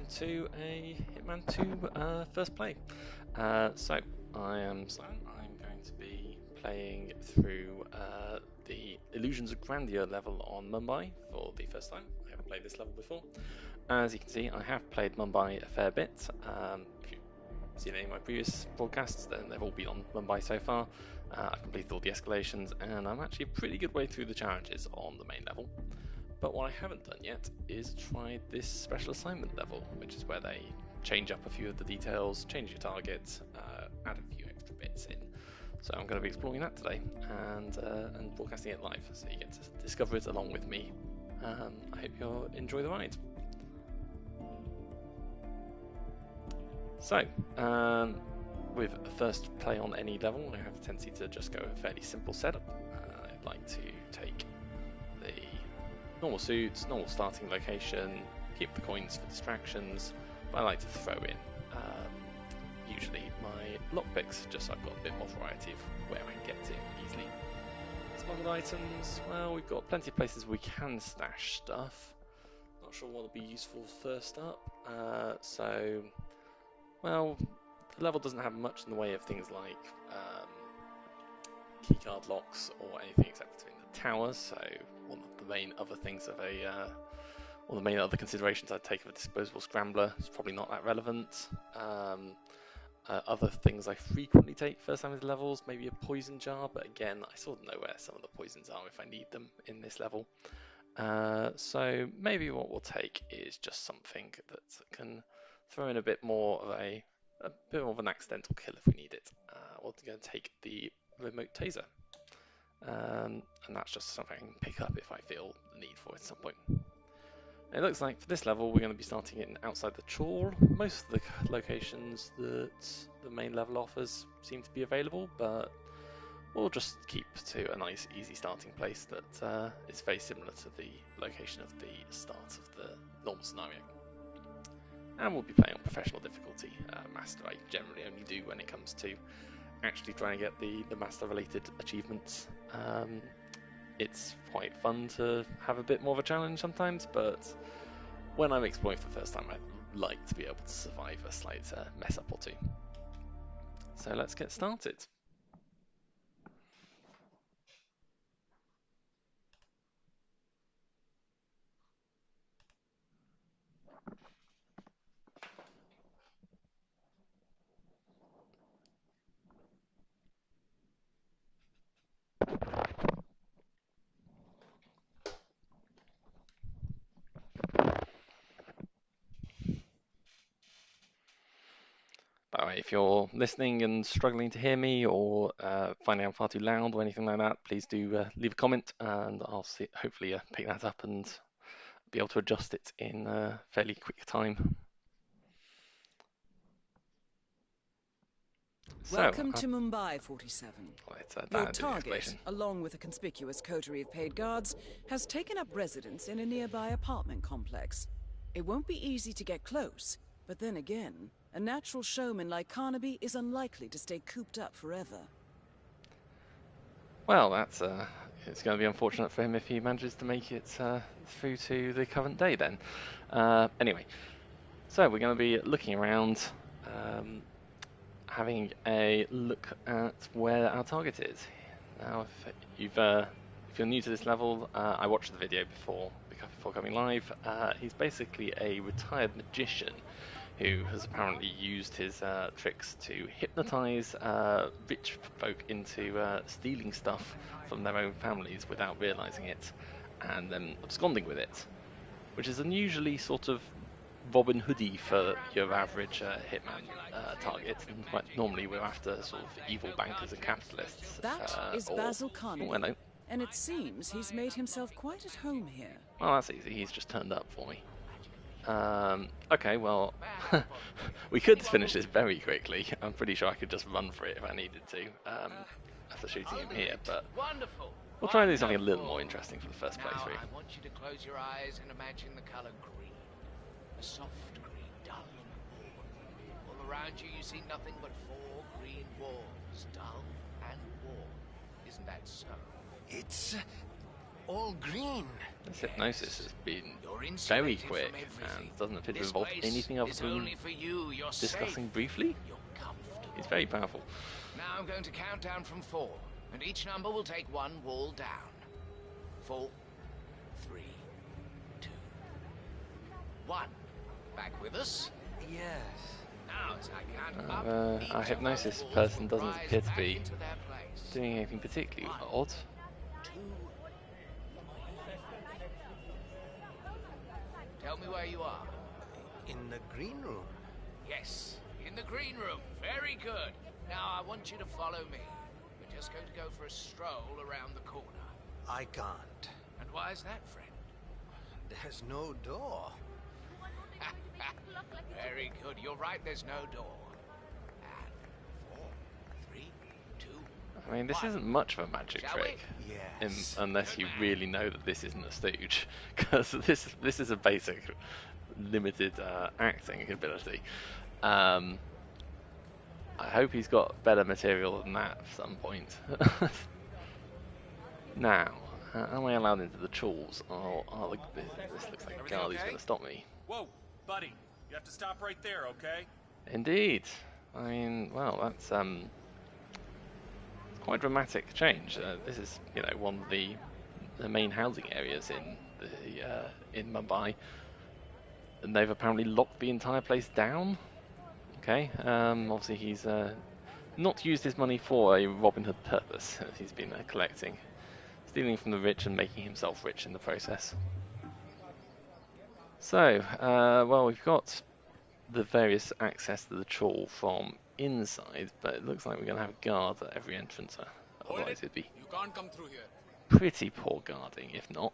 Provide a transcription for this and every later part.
welcome to a Hitman 2 first play. So, I am Simon. I'm going to be playing through the Illusions of Grandeur level on Mumbai for the first time. I haven't played this level before. As you can see, I have played Mumbai a fair bit. If you've seen any of my previous broadcasts, then they've all been on Mumbai so far. I've completed all the escalations, and I'm actually a pretty good way through the challenges on the main level. But what I haven't done yet is tried this special assignment level, which is where they change up a few of the details, change your target, add a few extra bits in. So I'm going to be exploring that today and broadcasting it live, so you get to discover it along with me. I hope you'll enjoy the ride. So, with a first play on any level, I have a tendency to just go a fairly simple setup. I'd like to take the normal suits, normal starting location, keep the coins for distractions, but I like to throw in usually my lockpicks, just so I've got a bit more variety of where I can get to easily. Smuggled items, well, we've got plenty of places we can stash stuff. Not sure what will be useful first up, well, the level doesn't have much in the way of things like keycard locks or anything except between the towers, so one of the main other things of one of the main other considerations I'd take of a disposable scrambler is probably not that relevant. Other things I frequently take first time into levels, maybe a poison jar, but again, I sort of know where some of the poisons are if I need them in this level. So maybe what we'll take is just something that can throw in a bit more of an accidental kill if we need it. We're going to take the remote taser, and that's just something I can pick up if I feel the need for it at some point. It looks like for this level we're going to be starting in outside the trawl. Most of the locations that the main level offers seem to be available, but we'll just keep to a nice easy starting place that is very similar to the location of the start of the normal scenario. And we'll be playing on professional difficulty. Master I generally only do when it comes to actually trying to get the master related achievements. It's quite fun to have a bit more of a challenge sometimes, but when I'm exploring for the first time, I'd like to be able to survive a slight mess up or two. So let's get started. By the way, if you're listening and struggling to hear me or finding I'm far too loud or anything like that, please do leave a comment and I'll hopefully pick that up and be able to adjust it in fairly quick time. Welcome to Mumbai, 47. Your target, explanation. along with a conspicuous coterie of paid guards, has taken up residence in a nearby apartment complex. It won't be easy to get close, but then again, a natural showman like Carnaby is unlikely to stay cooped up forever. Well, it's going to be unfortunate for him if he manages to make it through to the current day then. Anyway, so we're going to be looking around, having a look at where our target is. Now, if you're new to this level, I watched the video before coming live. He's basically a retired magician who has apparently used his tricks to hypnotize rich folk into stealing stuff from their own families without realizing it, and then absconding with it, which is unusually sort of Robin Hoodie for your average Hitman target. And normally we're after sort of evil bankers and capitalists. That is Basil Carnaby, and it seems he's made himself quite at home here. Oh, that's easy. He's just turned up for me. Okay, well, we could finish this very quickly. I'm pretty sure I could just run for it if I needed to, after shooting him here, but we'll try and do something a little more interesting for the first playthrough. I want you to close your eyes and imagine the color green. A soft green, dull and warm. All around you, you see nothing but 4 green walls, dull and warm. Isn't that so? all green. This hypnosis has been You're very insulated quick from everything. and doesn't appear to This involve place anything other is than only for you. You're discussing safe. briefly. You're comfortable. He's very powerful. Now I'm going to count down from 4, and each number will take one wall down. 4, 3, 2, 1. Back with us? Yes. Now as I count up, Our each hypnosis of those walls person will doesn't rise appear to back be into their place. doing anything particularly 1, odd. 2. Tell me where you are. In the green room. Yes, in the green room. Very good. Now I want you to follow me. We're just going to go for a stroll around the corner. I can't. And why is that, friend? There's no door. Very good. You're right, there's no door. And 4, 3, 2, I mean, this 1. isn't much of a magic Shall trick, Yes. unless you really know that this isn't a stooge, because this is a basic, limited acting ability. I hope he's got better material than that at some point. Now, am I allowed into the chulls? This looks like a guard who's going to stop me. Whoa, buddy, you have to stop right there, okay? Indeed. I mean, well, that's quite a dramatic change. This is, one of the main housing areas in Mumbai, and they've apparently locked the entire place down. Okay, obviously he's not used his money for a Robin Hood purpose. He's been collecting, stealing from the rich and making himself rich in the process. So, well, we've got the various access to the chawl from inside, but it looks like we're going to have a guard at every entrance. Otherwise, it'd be You can't come through here. pretty poor guarding, if not.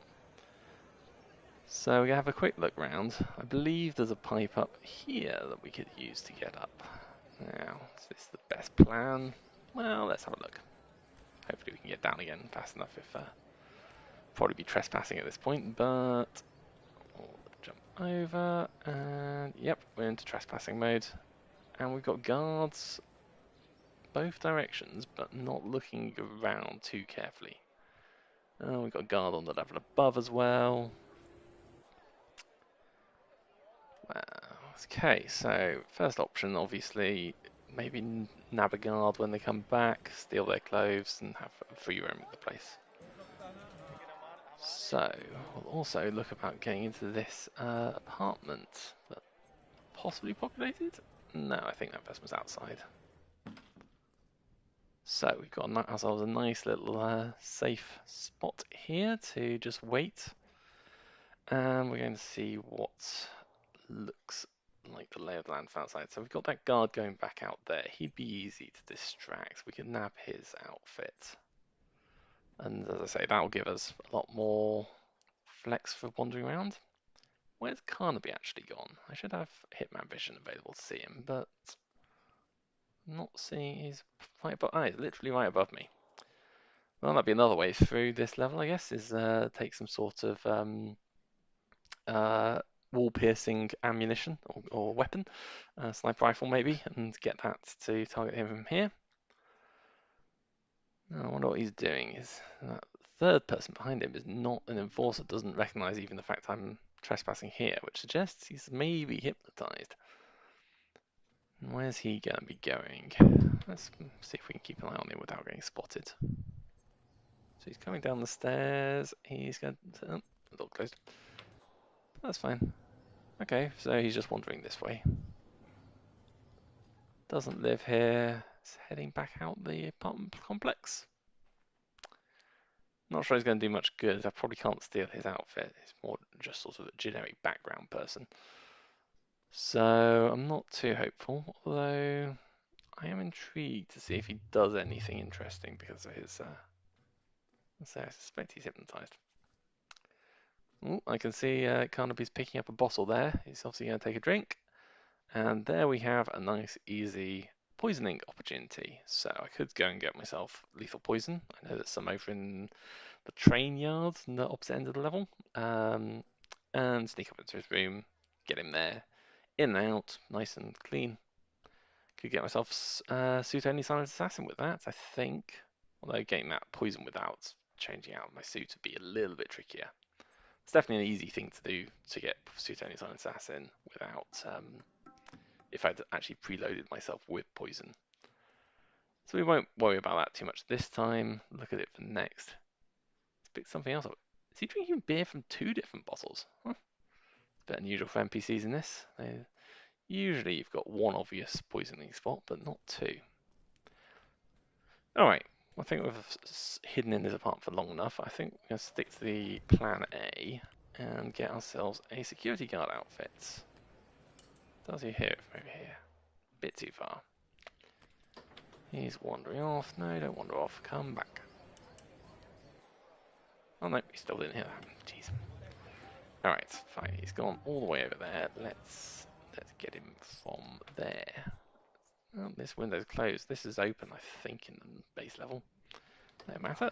So we're going to have a quick look round. I believe there's a pipe up here that we could use to get up. Now, is this the best plan? Well, let's have a look. Hopefully we can get down again fast enough if probably be trespassing at this point, but we'll jump over, and yep, we're into trespassing mode. And we've got guards both directions, but not looking around too carefully. We've got a guard on the level above as well. Okay, so first option, obviously, maybe nab a guard when they come back, steal their clothes, and have free roam of the place. So, we'll also look about getting into this apartment, but possibly populated? No, I think that person was outside. So, we've got ourselves a nice little safe spot here to just wait. And we're going to see what looks like the lay of the land from outside. So we've got that guard going back out there. He'd be easy to distract. We can nab his outfit. And as I say, that'll give us a lot more flex for wandering around. Where's Carnaby actually gone? I should have Hitman vision available to see him, but I'm not seeing he's right above. He's literally right above me. Well, that'd be another way through this level, I guess, is take some sort of wall-piercing ammunition or weapon, sniper rifle maybe, and get that to target him from here. Now, I wonder what he's doing. Is that third person behind him is not an enforcer, doesn't recognise even the fact I'm trespassing here, which suggests he's maybe hypnotised. Where's he going to be going? Let's see if we can keep an eye on him without getting spotted. So he's coming down the stairs. He's going to... Oh, the door closed. That's fine. Okay, so he's just wandering this way. Doesn't live here. He's heading back out the apartment complex. Not sure he's going to do much good. I probably can't steal his outfit. He's more just sort of a generic background person. So I'm not too hopeful, although I am intrigued to see if he does anything interesting because of his... I suspect he's hypnotised. Ooh, I can see Carnaby's picking up a bottle there. He's obviously going to take a drink. And there we have a nice, easy poisoning opportunity. So I could go and get myself lethal poison. I know there's some over in the train yard on the opposite end of the level. And sneak up into his room, get him there, in and out, nice and clean. Could get myself suit only silent assassin with that, I think. Although getting that poison without changing out my suit would be a little bit trickier. It's definitely an easy thing to do to get Suit-Only on Assassin without, if I'd actually preloaded myself with poison. So we won't worry about that too much this time. Look at it for next. Let's pick something else up. Is he drinking beer from 2 different bottles? Huh. It's a bit unusual for NPCs in this. Usually you've got one obvious poisoning spot, but not 2. Alright, I think we've hidden in this apartment for long enough. I think we're going to stick to the plan A and get ourselves a security guard outfit. Does he hear it from over here? Bit too far. He's wandering off. No, don't wander off. Come back. Oh no, he's still in here. Jeez. Alright, fine. He's gone all the way over there. Let's get him from there. Oh, this window's closed. This is open, I think, in the base level. No matter.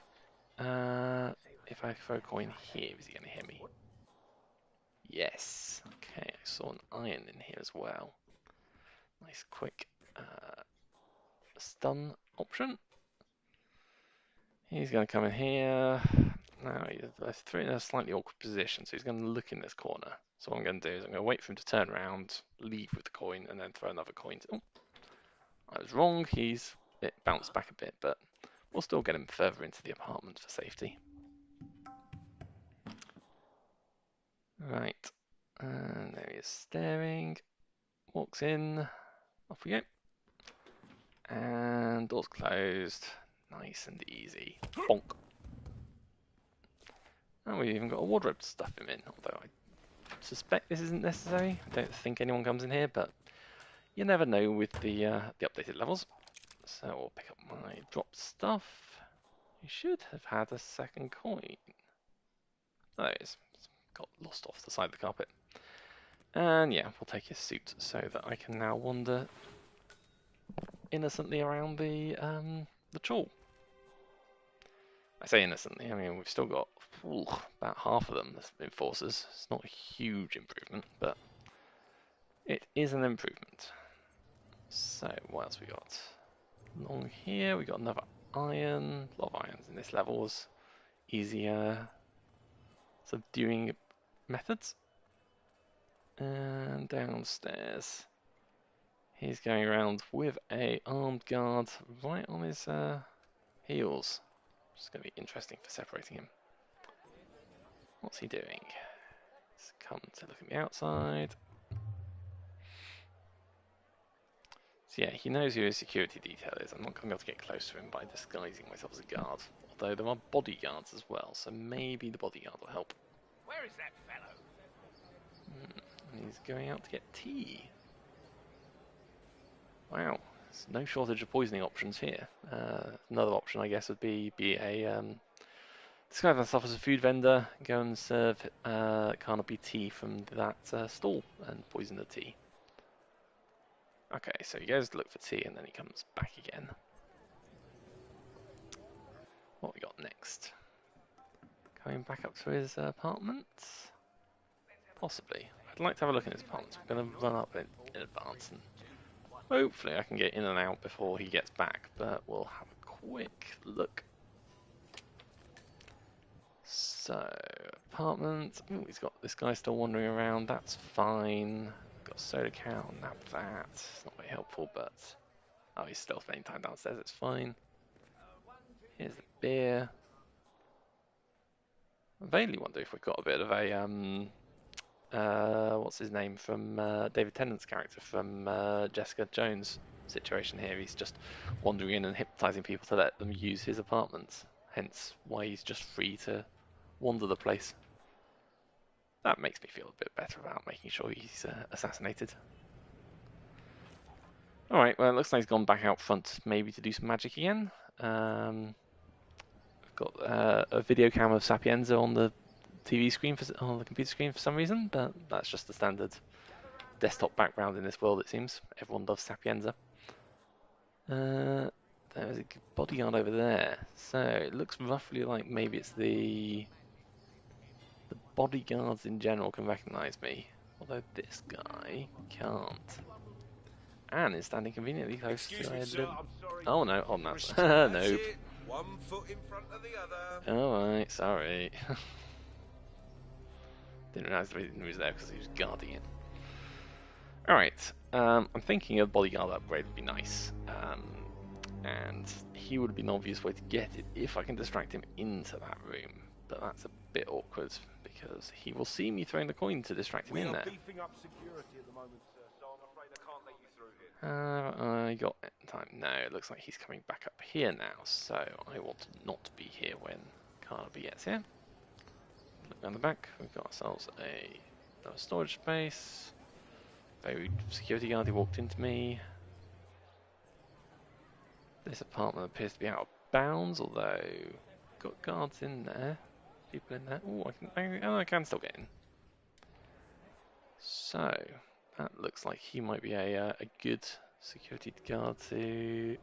If I throw a coin here, is he going to hit me? Yes. Okay, I saw an iron in here as well. Nice quick stun option. He's going to come in here. Now he's thrown in a slightly awkward position, so he's going to look in this corner. So what I'm going to do is I'm going to wait for him to turn around, leave with the coin, and then throw another coin. Oh, I was wrong. It bounced back a bit, but we'll still get him further into the apartment for safety. Right, and there he is staring. Walks in. Off we go. And door's closed. Nice and easy. Bonk. And we've even got a wardrobe to stuff him in, although I suspect this isn't necessary. I don't think anyone comes in here, but you never know with the updated levels. So we'll pick up my dropped stuff. You should have had a second coin. Oh, there it is. It's got lost off the side of the carpet. And yeah, we'll take his suit so that I can now wander innocently around the trawl. I say innocently, I mean we've still got about half of them as enforcers. It's not a huge improvement, but it is an improvement. So what else we got? Along here we got another iron. A lot of irons in this level's easier subduing methods. And downstairs he's going around with a armed guard right on his heels. It's going to be interesting for separating him. What's he doing? He's come to look at the outside. So yeah, he knows who his security detail is. I'm not going to be able to get close to him by disguising myself as a guard. Although there are bodyguards as well, so maybe the bodyguard will help. Where is that fellow? He's going out to get tea. Wow, there's no shortage of poisoning options here. Another option, I guess, would be a disguise myself as a food vendor, go and serve Carnaby tea from that stall and poison the tea. Okay, so he goes to look for tea and then he comes back again. What we got next? Coming back up to his apartment? Possibly. I'd like to have a look in his apartment. I'm going to run up in advance and hopefully I can get in and out before he gets back, but we'll have a quick look. So, apartment. Ooh, he's got this guy still wandering around. That's fine. Got a soda can, nab that. It's not very helpful, but oh, he's still spending time downstairs. It's fine. Here's the beer. I vaguely wonder if we've got a bit of a what's his name from David Tennant's character from Jessica Jones situation here. He's just wandering in and hypnotizing people to let them use his apartment. Hence why he's just free to wander the place. That makes me feel a bit better about making sure he's assassinated. Alright, well it looks like he's gone back out front maybe to do some magic again. I've got a video cam of Sapienza on the TV screen, on the computer screen for some reason, but that's just the standard desktop background in this world it seems. Everyone loves Sapienza. There's a bodyguard over there, so it looks roughly like maybe it's the bodyguards in general can recognise me, although this guy can't. And is standing conveniently close to a... Oh no, oh no, nope. One foot in front of the other. Alright, sorry. Didn't realise he was there because he was guarding it. Alright, I'm thinking a bodyguard upgrade would be nice. And he would be an obvious way to get it if I can distract him into that room. But that's a bit awkward because he will see me throwing the coin to distract him in there. Beefing up security at the moment, sir, so I'm afraid I can't let you through here. I got time. No, it looks like he's coming back up here now, so I want to not be here when Carnaby gets here. Look down the back, we've got ourselves another storage space. Very security guard who walked into me. This apartment appears to be out of bounds, although got guards in there, people in there. Oh, I can still get in. So that looks like he might be a good security guard to,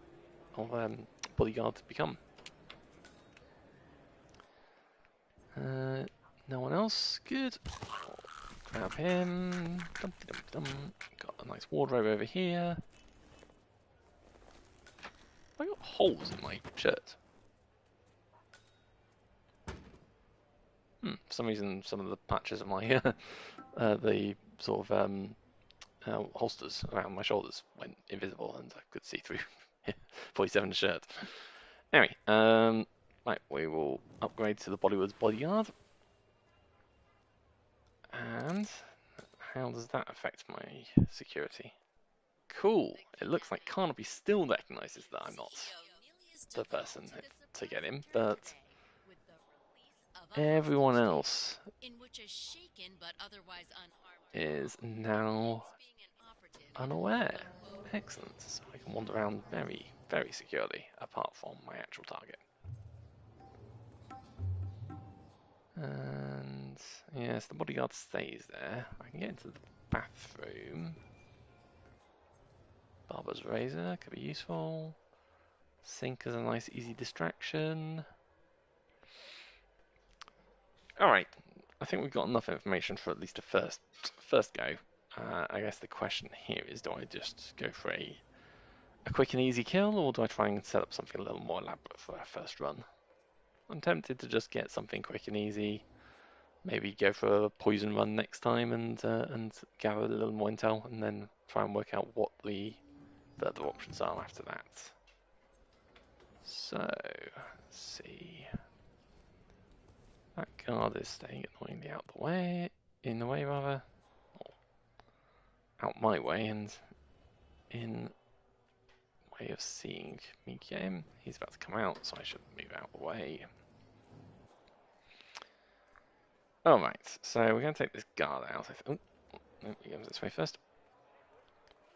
or bodyguard to become. No one else. Good. Grab him. Dum, dum, dum. Got a nice wardrobe over here. I got holes in my shirt. For some reason, some of the patches of my the sort of holsters around my shoulders went invisible, and I could see through 47 shirt. Anyway, right, we will upgrade to the Bollywood's bodyguard. And how does that affect my security? Cool. It looks like Carnaby still recognises that I'm not the person to get him, but everyone else is now unaware. Excellent. So I can wander around very, very securely, apart from my actual target. And yes, the bodyguard stays there. I can get into the bathroom. Barber's razor could be useful. Sink is a nice, easy distraction. Alright, I think we've got enough information for at least a first go. I guess the question here is, do I just go for a quick and easy kill, or do I try and set up something a little more elaborate for our first run? I'm tempted to just get something quick and easy. Maybe go for a poison run next time and gather a little more intel, and then try and work out what the further options are after that. So, let's see. That guard is staying annoyingly out the way, in the way rather, or out my way and in way of seeing me get him. He's about to come out, so I should move out the way. Alright, so we're going to take this guard out. Oh, he goes this way first.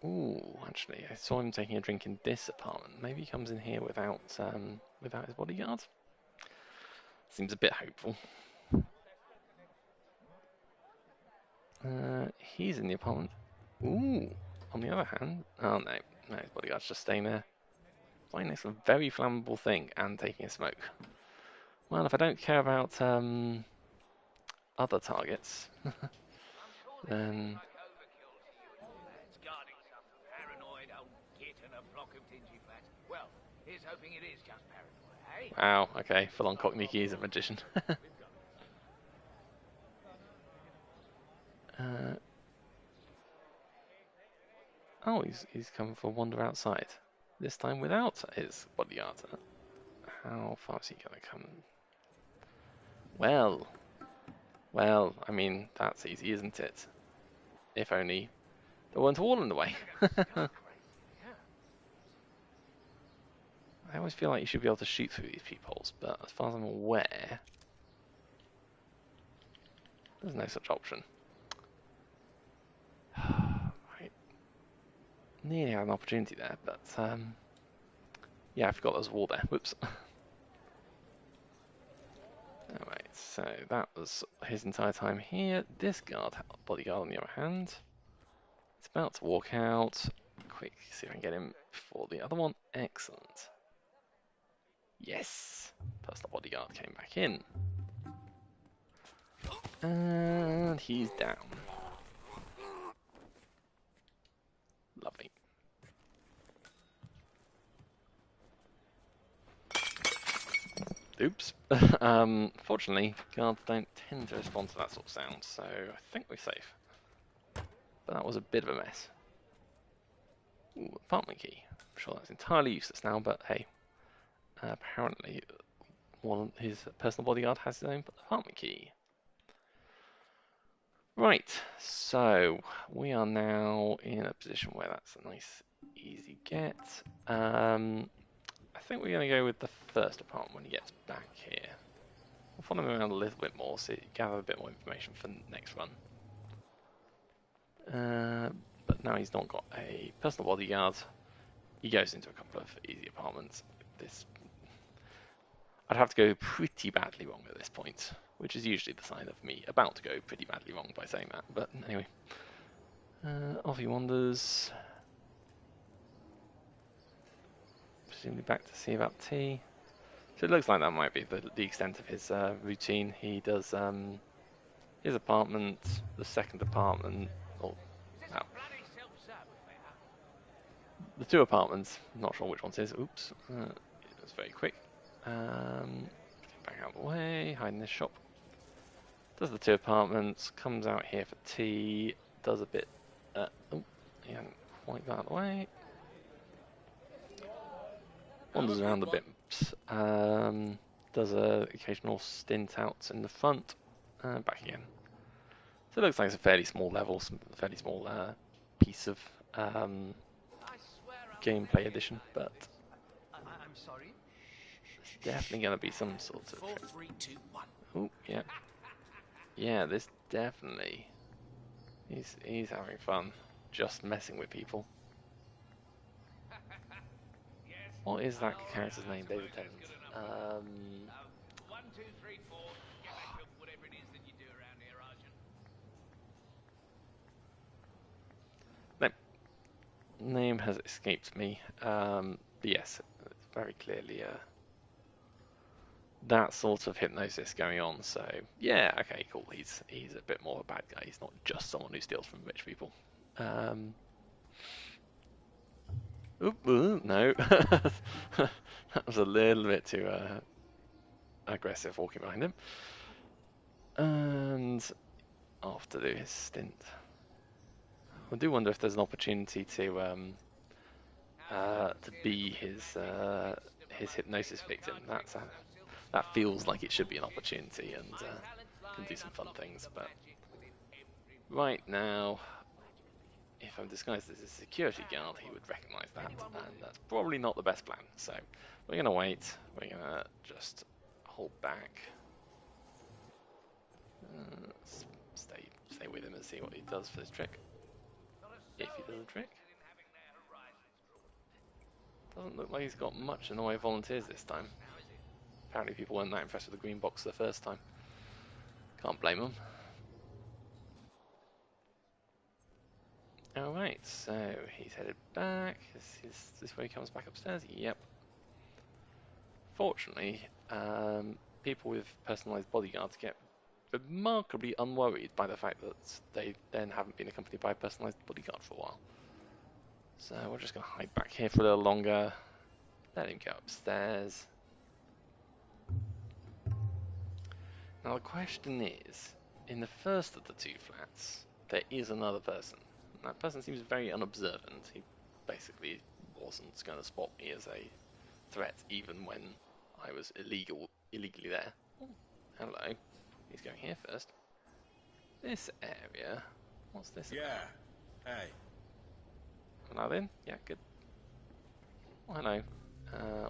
Ooh, actually, I saw him taking a drink in this apartment. Maybe he comes in here without his bodyguard. Seems a bit hopeful. He's in the apartment. Ooh, on the other hand, oh no, his bodyguard's just staying there. Right next to a very flammable thing and taking a smoke. Well, if I don't care about other targets, then wow, okay, full-on Cockney is a magician. Oh, he's come for a wander outside. This time without his bodyguard. How far is he gonna come? Well, I mean, that's easy, isn't it? If only there weren't a wall in the way. I always feel like you should be able to shoot through these peepholes, but as far as I'm aware, there's no such option. Right. Nearly had an opportunity there, but yeah, I forgot there was a wall there. Whoops. Alright, so that was his entire time here. This bodyguard on the other hand, it's about to walk out. Quick, see if I can get him before the other one. Excellent. Yes! Plus the bodyguard came back in. And he's down. Lovely. Oops. Fortunately, guards don't tend to respond to that sort of sound, so I think we're safe. But that was a bit of a mess. Ooh, apartment key. I'm sure that's entirely useless now, but hey. Apparently, his personal bodyguard has his own apartment key. Right, so we are now in a position where that's a nice, easy get. I think we're going to go with the first apartment when he gets back here. We'll follow him around a little bit more, so you gather a bit more information for the next run. But now he's not got a personal bodyguard. He goes into a couple of easy apartments. I'd have to go pretty badly wrong at this point, which is usually the sign of me about to go pretty badly wrong by saying that. But anyway, off he wanders. Presumably back to see about tea. So it looks like that might be the extent of his routine. He does his apartment, the second apartment, or no, the two apartments. Not sure which one it is. Oops, it was very quick. Back out of the way, hide in this shop. Does the two apartments, comes out here for tea, does a bit. Oh, he hasn't quite got out of the way. Wanders around a bit. Does a occasional stint out in the front, back again. So it looks like it's a fairly small level, fairly small piece of gameplay addition, but I'm sorry. there's definitely going to be some sort of. 4, 3, 2, 1. Oh, yeah. Yeah, this definitely. He's having fun, just messing with people. What is that character's name, David Tennant? 1, 2, 3, 4. Get back to whatever it is that you do around here, Arjun. No, name has escaped me. But yes, it's very clearly that sort of hypnosis going on. So yeah, okay, cool. He's a bit more of a bad guy. He's not just someone who steals from rich people. No, that was a little bit too aggressive walking behind him. And off to do his stint. I do wonder if there's an opportunity to be his hypnosis victim. That feels like it should be an opportunity and can do some fun things. But right now, if I'm disguised as a security guard, he would recognise that, and that's probably not the best plan. So we're going to wait. We're going to just hold back. Stay with him and see what he does for this trick. If he does a trick. Doesn't look like he's got much in the way of volunteers this time. Apparently people weren't that impressed with the green box the first time. Can't blame them. Alright, so he's headed back. Is this where he comes back upstairs? Yep. Fortunately, people with personalised bodyguards get remarkably unworried by the fact that they then haven't been accompanied by a personalised bodyguard for a while. So we're just going to hide back here for a little longer. Let him go upstairs. Now the question is, in the first of the two flats, there is another person. That person seems very unobservant. He basically wasn't going to spot me as a threat even when I was illegally there. Oh, hello. He's going here first. This area. What's this? Yeah. Hey. Allowed in? Yeah, good. Oh, hello.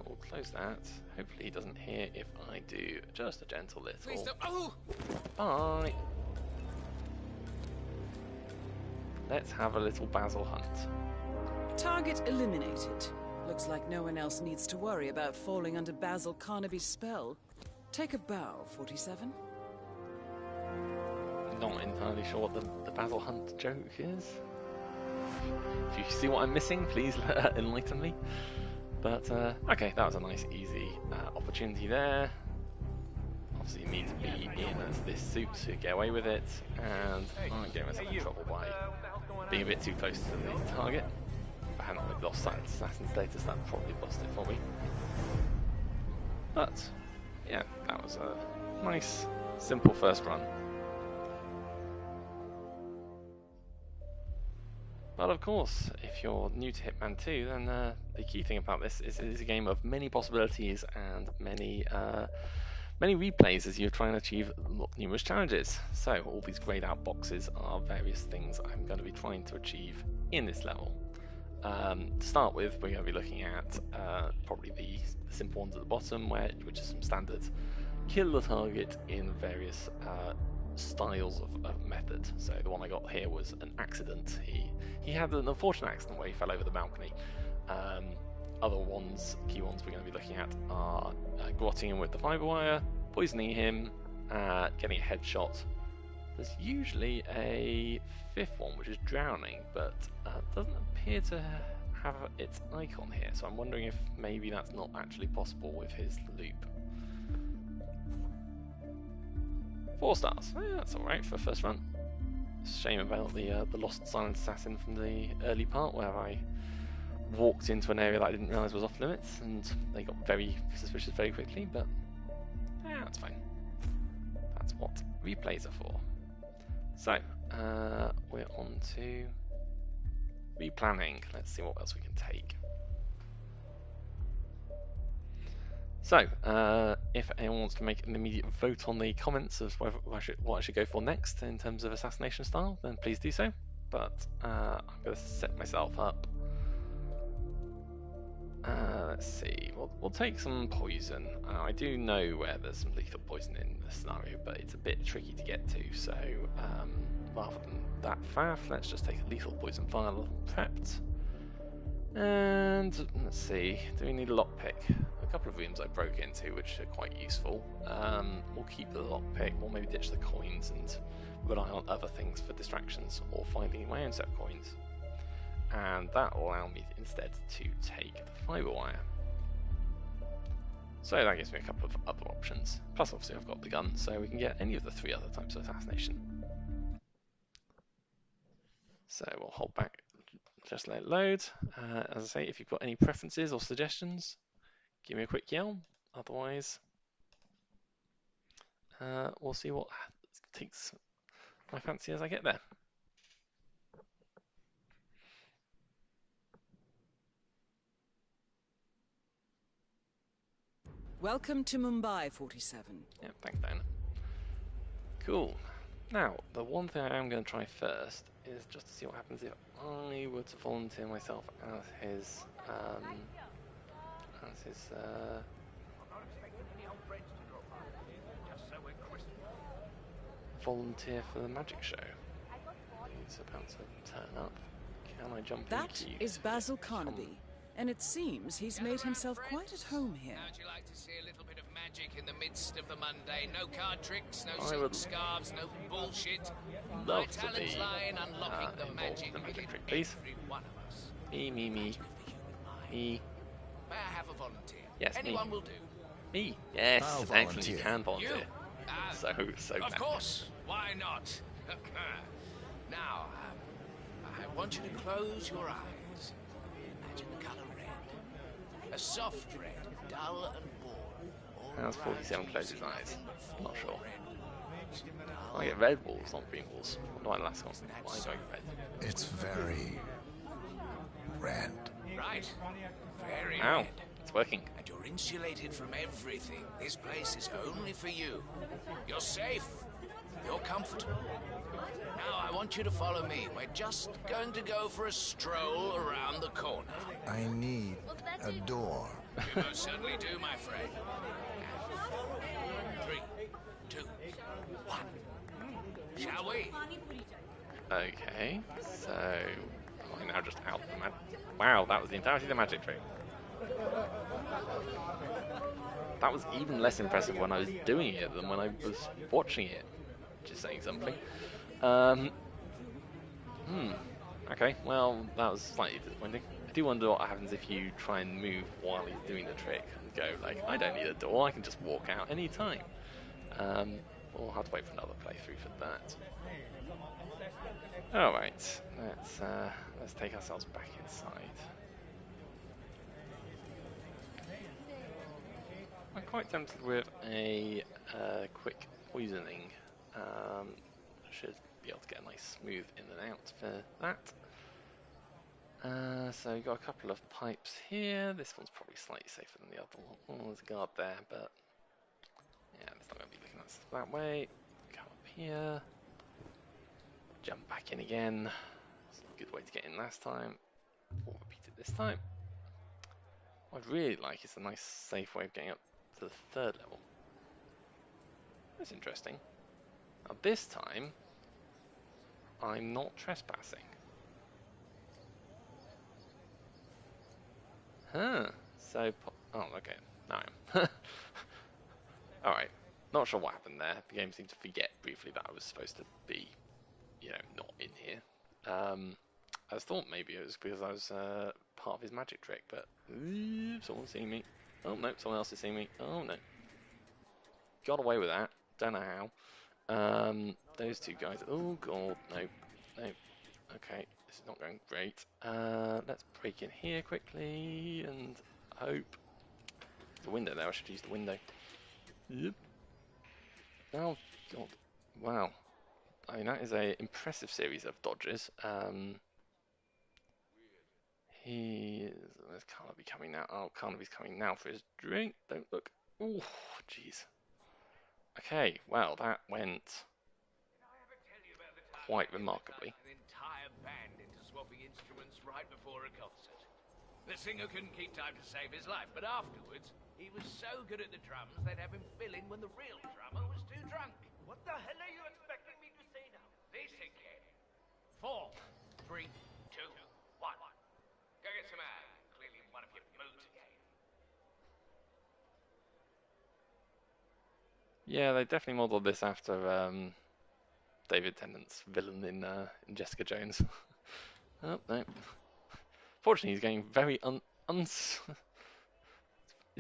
We'll close that. Hopefully he doesn't hear if I do just a gentle little. Please don't. Oh! Bye. Let's have a little Basil hunt. Target eliminated. Looks like no one else needs to worry about falling under Basil Carnaby's spell. Take a bow, 47. Not entirely sure what the Basil hunt joke is. If you see what I'm missing, please enlighten me. But, okay, that was a nice, easy opportunity there. Obviously, you need to be in as this suit to get away with it, and I'm getting myself in trouble by being a bit too close to the target. If I hadn't really lost assassin status, that probably lost it for me. But yeah, that was a nice, simple first run. But of course, if you're new to Hitman 2, then the key thing about this is it is a game of many possibilities and many replays as you're trying to achieve numerous challenges. So all these grayed out boxes are various things I'm going to be trying to achieve in this level. To start with, we're going to be looking at probably the simple ones at the bottom, which is some standard kill the target in various styles of method. So the one I got here was an accident. He had an unfortunate accident where he fell over the balcony. Other key ones we're going to be looking at are grotting him with the fiber wire, poisoning him, getting a headshot. There's usually a fifth one, which is drowning, but doesn't appear to have its icon here, so I'm wondering if maybe that's not actually possible with his loop. 4 stars. That's alright for a first run. It's a shame about the Lost Silent Assassin from the early part, where I walked into an area that I didn't realise was off limits, and they got very suspicious very quickly, but yeah, that's fine. That's what replays are for. So, we're on to replanning. Let's see what else we can take. So, if anyone wants to make an immediate vote on the comments of what I should go for next in terms of assassination style, then please do so. But I'm going to set myself up. Let's see, we'll take some poison. I do know where there's some lethal poison in this scenario, but it's a bit tricky to get to, so rather than that faff, let's just take a lethal poison vial prepped. And let's see, do we need a lockpick? A couple of rooms I broke into, which are quite useful. We'll keep the lockpick, we'll maybe ditch the coins and rely on other things for distractions, or finding my own set of coins. And that will allow me instead to take the fiber wire. So that gives me a couple of other options. Plus obviously I've got the gun, so we can get any of the 3 other types of assassination. So we'll hold back, just let it load. As I say, if you've got any preferences or suggestions, give me a quick yell. Otherwise, we'll see what takes my fancy as I get there. Welcome to Mumbai, 47. Yeah, thanks, Diana. Cool. Now, the one thing I am going to try first is just to see what happens if I were to volunteer myself as his volunteer for the magic show. He's about to turn up. Can I jump in the queue? That is Basil Carnaby, and it seems he's made himself quite at home here. How'd you like to see a little bit of magic in the midst of the mundane? No card tricks, no silk scarves, no bullshit. My talents lie in unlocking the magic within please. every one of us. Me. Me. May I have a volunteer? Yes, Anyone me. will do. Me? Yes, I'll excellent, volunteer. you can volunteer. You? So Of glad. course. Why not? Now, I want you to close your eyes. Imagine the color red. A soft red, dull and bored. How's 47 close his eyes? Not sure. I get red walls, not green walls. What do I last one? Why do I get red? It's very red. Right. Very Ow, red. it's working. And you're insulated from everything. This place is only for you. You're safe. You're comfortable. Now I want you to follow me. We're just going to go for a stroll around the corner. I need a door. You most certainly do, my friend. 3, 2, 1. Shall we? Okay, so I now just out the magic. Wow, that was the entirety of the magic trick. That was even less impressive when I was doing it than when I was watching it, which is saying something. Okay, well, that was slightly disappointing. I do wonder what happens if you try and move while he's doing the trick and go, like, I don't need a door, I can just walk out any time. We'll have to wait for another playthrough for that. Alright, let's take ourselves back inside. quite tempted with a quick poisoning. Should be able to get a nice smooth in and out for that. So you've got a couple of pipes here. This one's probably slightly safer than the other one. Oh, there's a guard there, but yeah, it's not going to be looking at us that way. Come up here. Jump back in again. It's a good way to get in last time. We'll repeat it this time. What I'd really like is a nice safe way of getting up to the third level. That's interesting. Now this time, I'm not trespassing. Huh. So, oh, okay. Now I am. Alright. Not sure what happened there. The game seemed to forget briefly that I was supposed to be, you know, not in here. I thought maybe it was because I was part of his magic trick, but someone's seeing me. Oh no, someone else is seeing me. Oh no. Got away with that. Don't know how. Those two guys. Oh god, no. No. Okay, this is not going great. Let's break in here quickly and hope. There's a window there, I should use the window. Yep. Oh god. Wow. I mean, that is an impressive series of dodges. There's Carnaby coming now. Oh, Carnaby's coming now for his drink. Don't look. Oh, jeez. Okay, well, that went quite remarkably. An entire band into swapping instruments right before a concert. The singer couldn't keep time to save his life, but afterwards, he was so good at the drums they'd have him fill in when the real drummer was too drunk. What the hell are you expecting me to say now? This again. 4, 3, 2, 1. Go get some air. Clearly one of your moods again. Yeah, they definitely modelled this after David Tennant's villain in Jessica Jones. Oh, no. Fortunately, he's getting very He's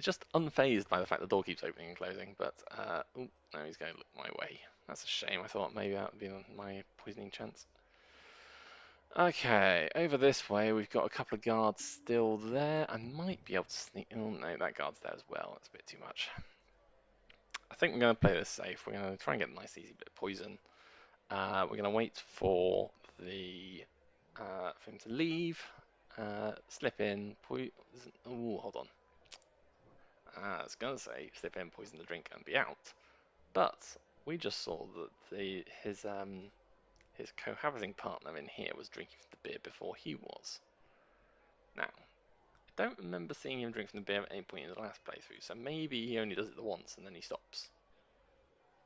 just unfazed by the fact the door keeps opening and closing, but oh, now he's going to look my way. That's a shame. I thought maybe that would be my poisoning chance. Okay, over this way we've got a couple of guards still there. I might be able to sneak. Oh no, that guard's there as well. That's a bit too much. I think we're going to play this safe. We're going to try and get a nice easy bit of poison. We're going to wait for him to leave. Slip in. Oh, hold on. I was going to say slip in, poison the drink, and be out. But we just saw that his cohabiting partner in here was drinking the beer before he was. Now, I don't remember seeing him drink from the beer at any point in the last playthrough, so maybe he only does it the once and then he stops.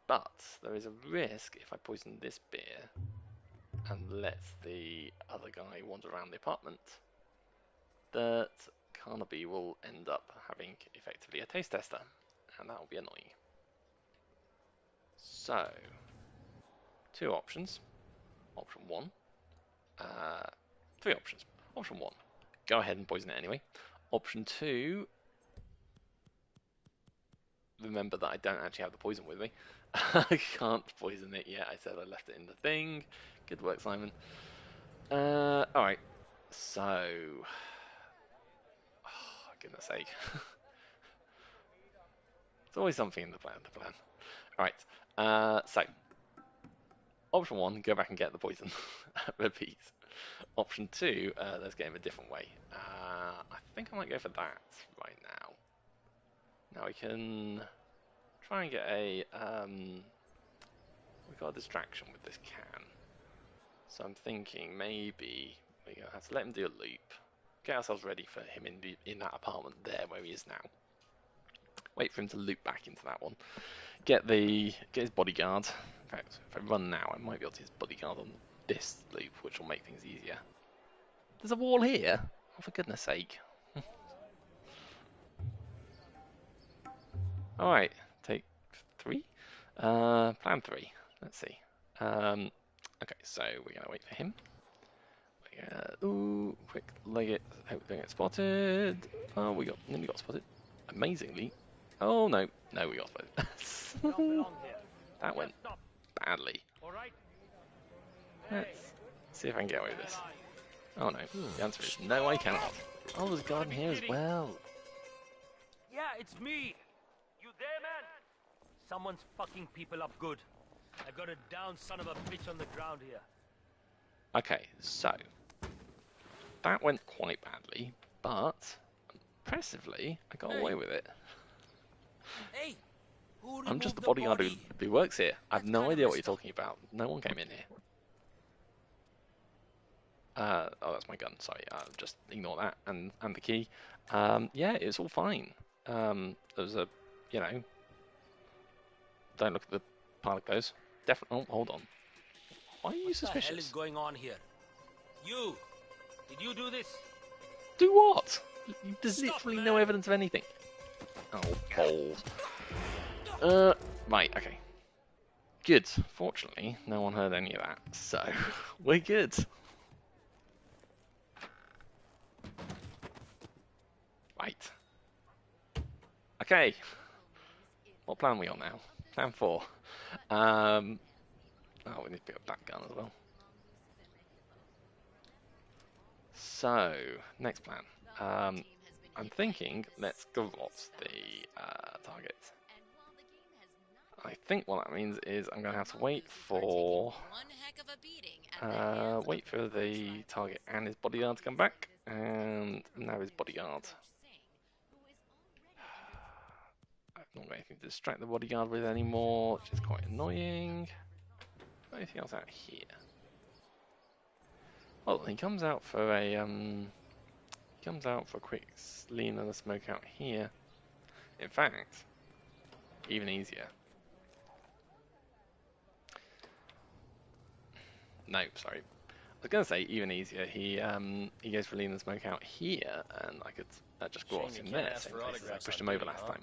But there is a risk if I poison this beer and let the other guy wander around the apartment that Carnaby will end up having effectively a taste tester, and that will be annoying. So, two options. Option 1. 3 options. Option 1. Go ahead and poison it anyway. Option 2. Remember that I don't actually have the poison with me. I can't poison it yet. I said I left it in the thing. Good work, Simon. Alright. So... Oh, goodness sake. There's always something in the plan. Alright. So... Option 1, go back and get the poison. Repeat. Option 2, let's get him a different way. I think I might go for that right now. Now we can try and get a... we've got a distraction with this can. So I'm thinking maybe we're going to have to let him do a loop. Get ourselves ready for him in that apartment there where he is now. Wait for him to loop back into that one. Get his bodyguard. In fact, if I run now, I might be able to hit his bodyguard on this loop, which will make things easier. There's a wall here? Oh, for goodness sake. Alright, take 3? Plan 3. Let's see. Okay, so we're going to wait for him. Ooh, quick leg it. Hope we don't get spotted. Oh, we nearly got spotted. Amazingly. Oh, no. No, we got spotted. That went badly. Let's see if I can get away with this. Oh, no. The answer is no, I cannot. Oh, there's a garden here as well. Yeah, it's me. You there, man? Someone's fucking people up good. I got a down son of a bitch on the ground here. Okay, so that went quite badly, but impressively, I got away with it. Hey, who I'm just removed the the bodyguard body? who works here. I have That's no kinda idea what you're messed up. talking about. No one came in here. Oh, that's my gun. Sorry, just ignore that and the key. Yeah, it's all fine. There's a, you know, don't look at the pile of clothes. Definitely. Oh, hold on. Why are you What the hell is suspicious? going on here? You! Did you do this? Do what? There's Stop, literally man. no evidence of anything. Oh, balls. Right, okay. Good. Fortunately, no one heard any of that, so we're good. Right. Okay. What plan are we on now? Plan 4. Oh, we need to pick up that gun as well. So, next plan. I'm thinking let's garrot the target. I think what that means is I'm going to have to wait for the target and his bodyguard to come back, and now his bodyguard. I've not got anything to distract the bodyguard with anymore, which is quite annoying. Anything else out here? Well, he comes out for a quick lean and a smoke out here. In fact, even easier. No, sorry. I was gonna say even easier. He goes for lean and smoke out here, and I could just go off him there. Same place as I pushed him over last time.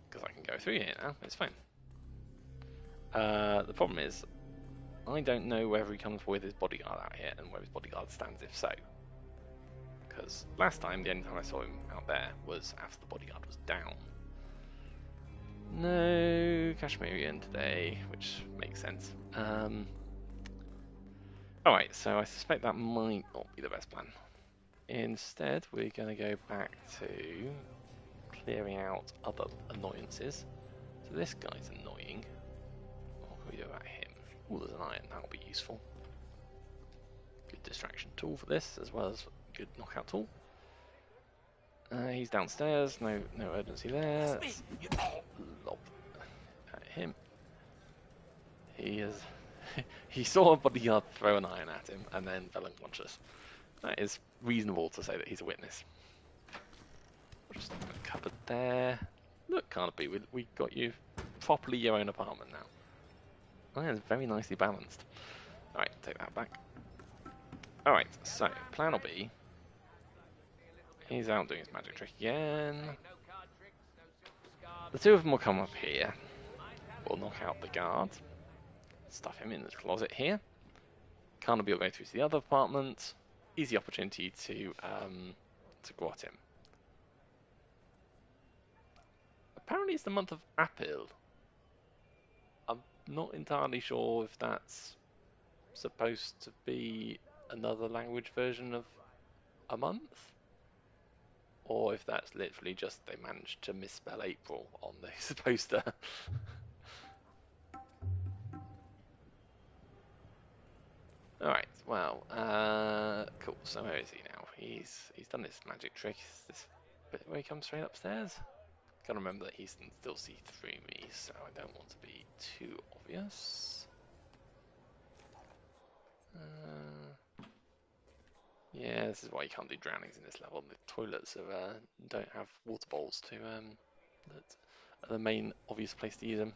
Because I can go through here now. It's fine. The problem is, I don't know whether he comes with his bodyguard out here and where his bodyguard stands if so. Because last time, the only time I saw him out there was after the bodyguard was down. No Kashmirian today, which makes sense. Alright, so I suspect that might not be the best plan. Instead, we're going to go back to clearing out other annoyances. So this guy's annoying. What can we do about him? Oh, there's an iron, that'll be useful. Good distraction tool for this, as well as good knockout tool. He's downstairs, no urgency there. Let's lob at him. He saw a bodyguard throw an iron at him and then fell unconscious. That is reasonable to say that he's a witness. Just a cupboard there. Look, Carnaby, we got you properly your own apartment now. Oh, yeah, it's very nicely balanced. Alright, take that back. Alright, so plan will be, he's out doing his magic trick again. The two of them will come up here. We'll knock out the guard. Stuff him in the closet here. Carnaby will go through to the other apartment. Easy opportunity to grot him. Apparently it's the month of April. I'm not entirely sure if that's supposed to be another language version of a month, or if that's literally just they managed to misspell April on this poster. Alright, well, cool, so where is he now? He's done his magic trick. Is this bit where he comes straight upstairs? Gotta remember that he can still see through me, so I don't want to be too obvious. Yeah, this is why you can't do drownings in this level. The toilets don't have water bowls that are the main obvious place to use them.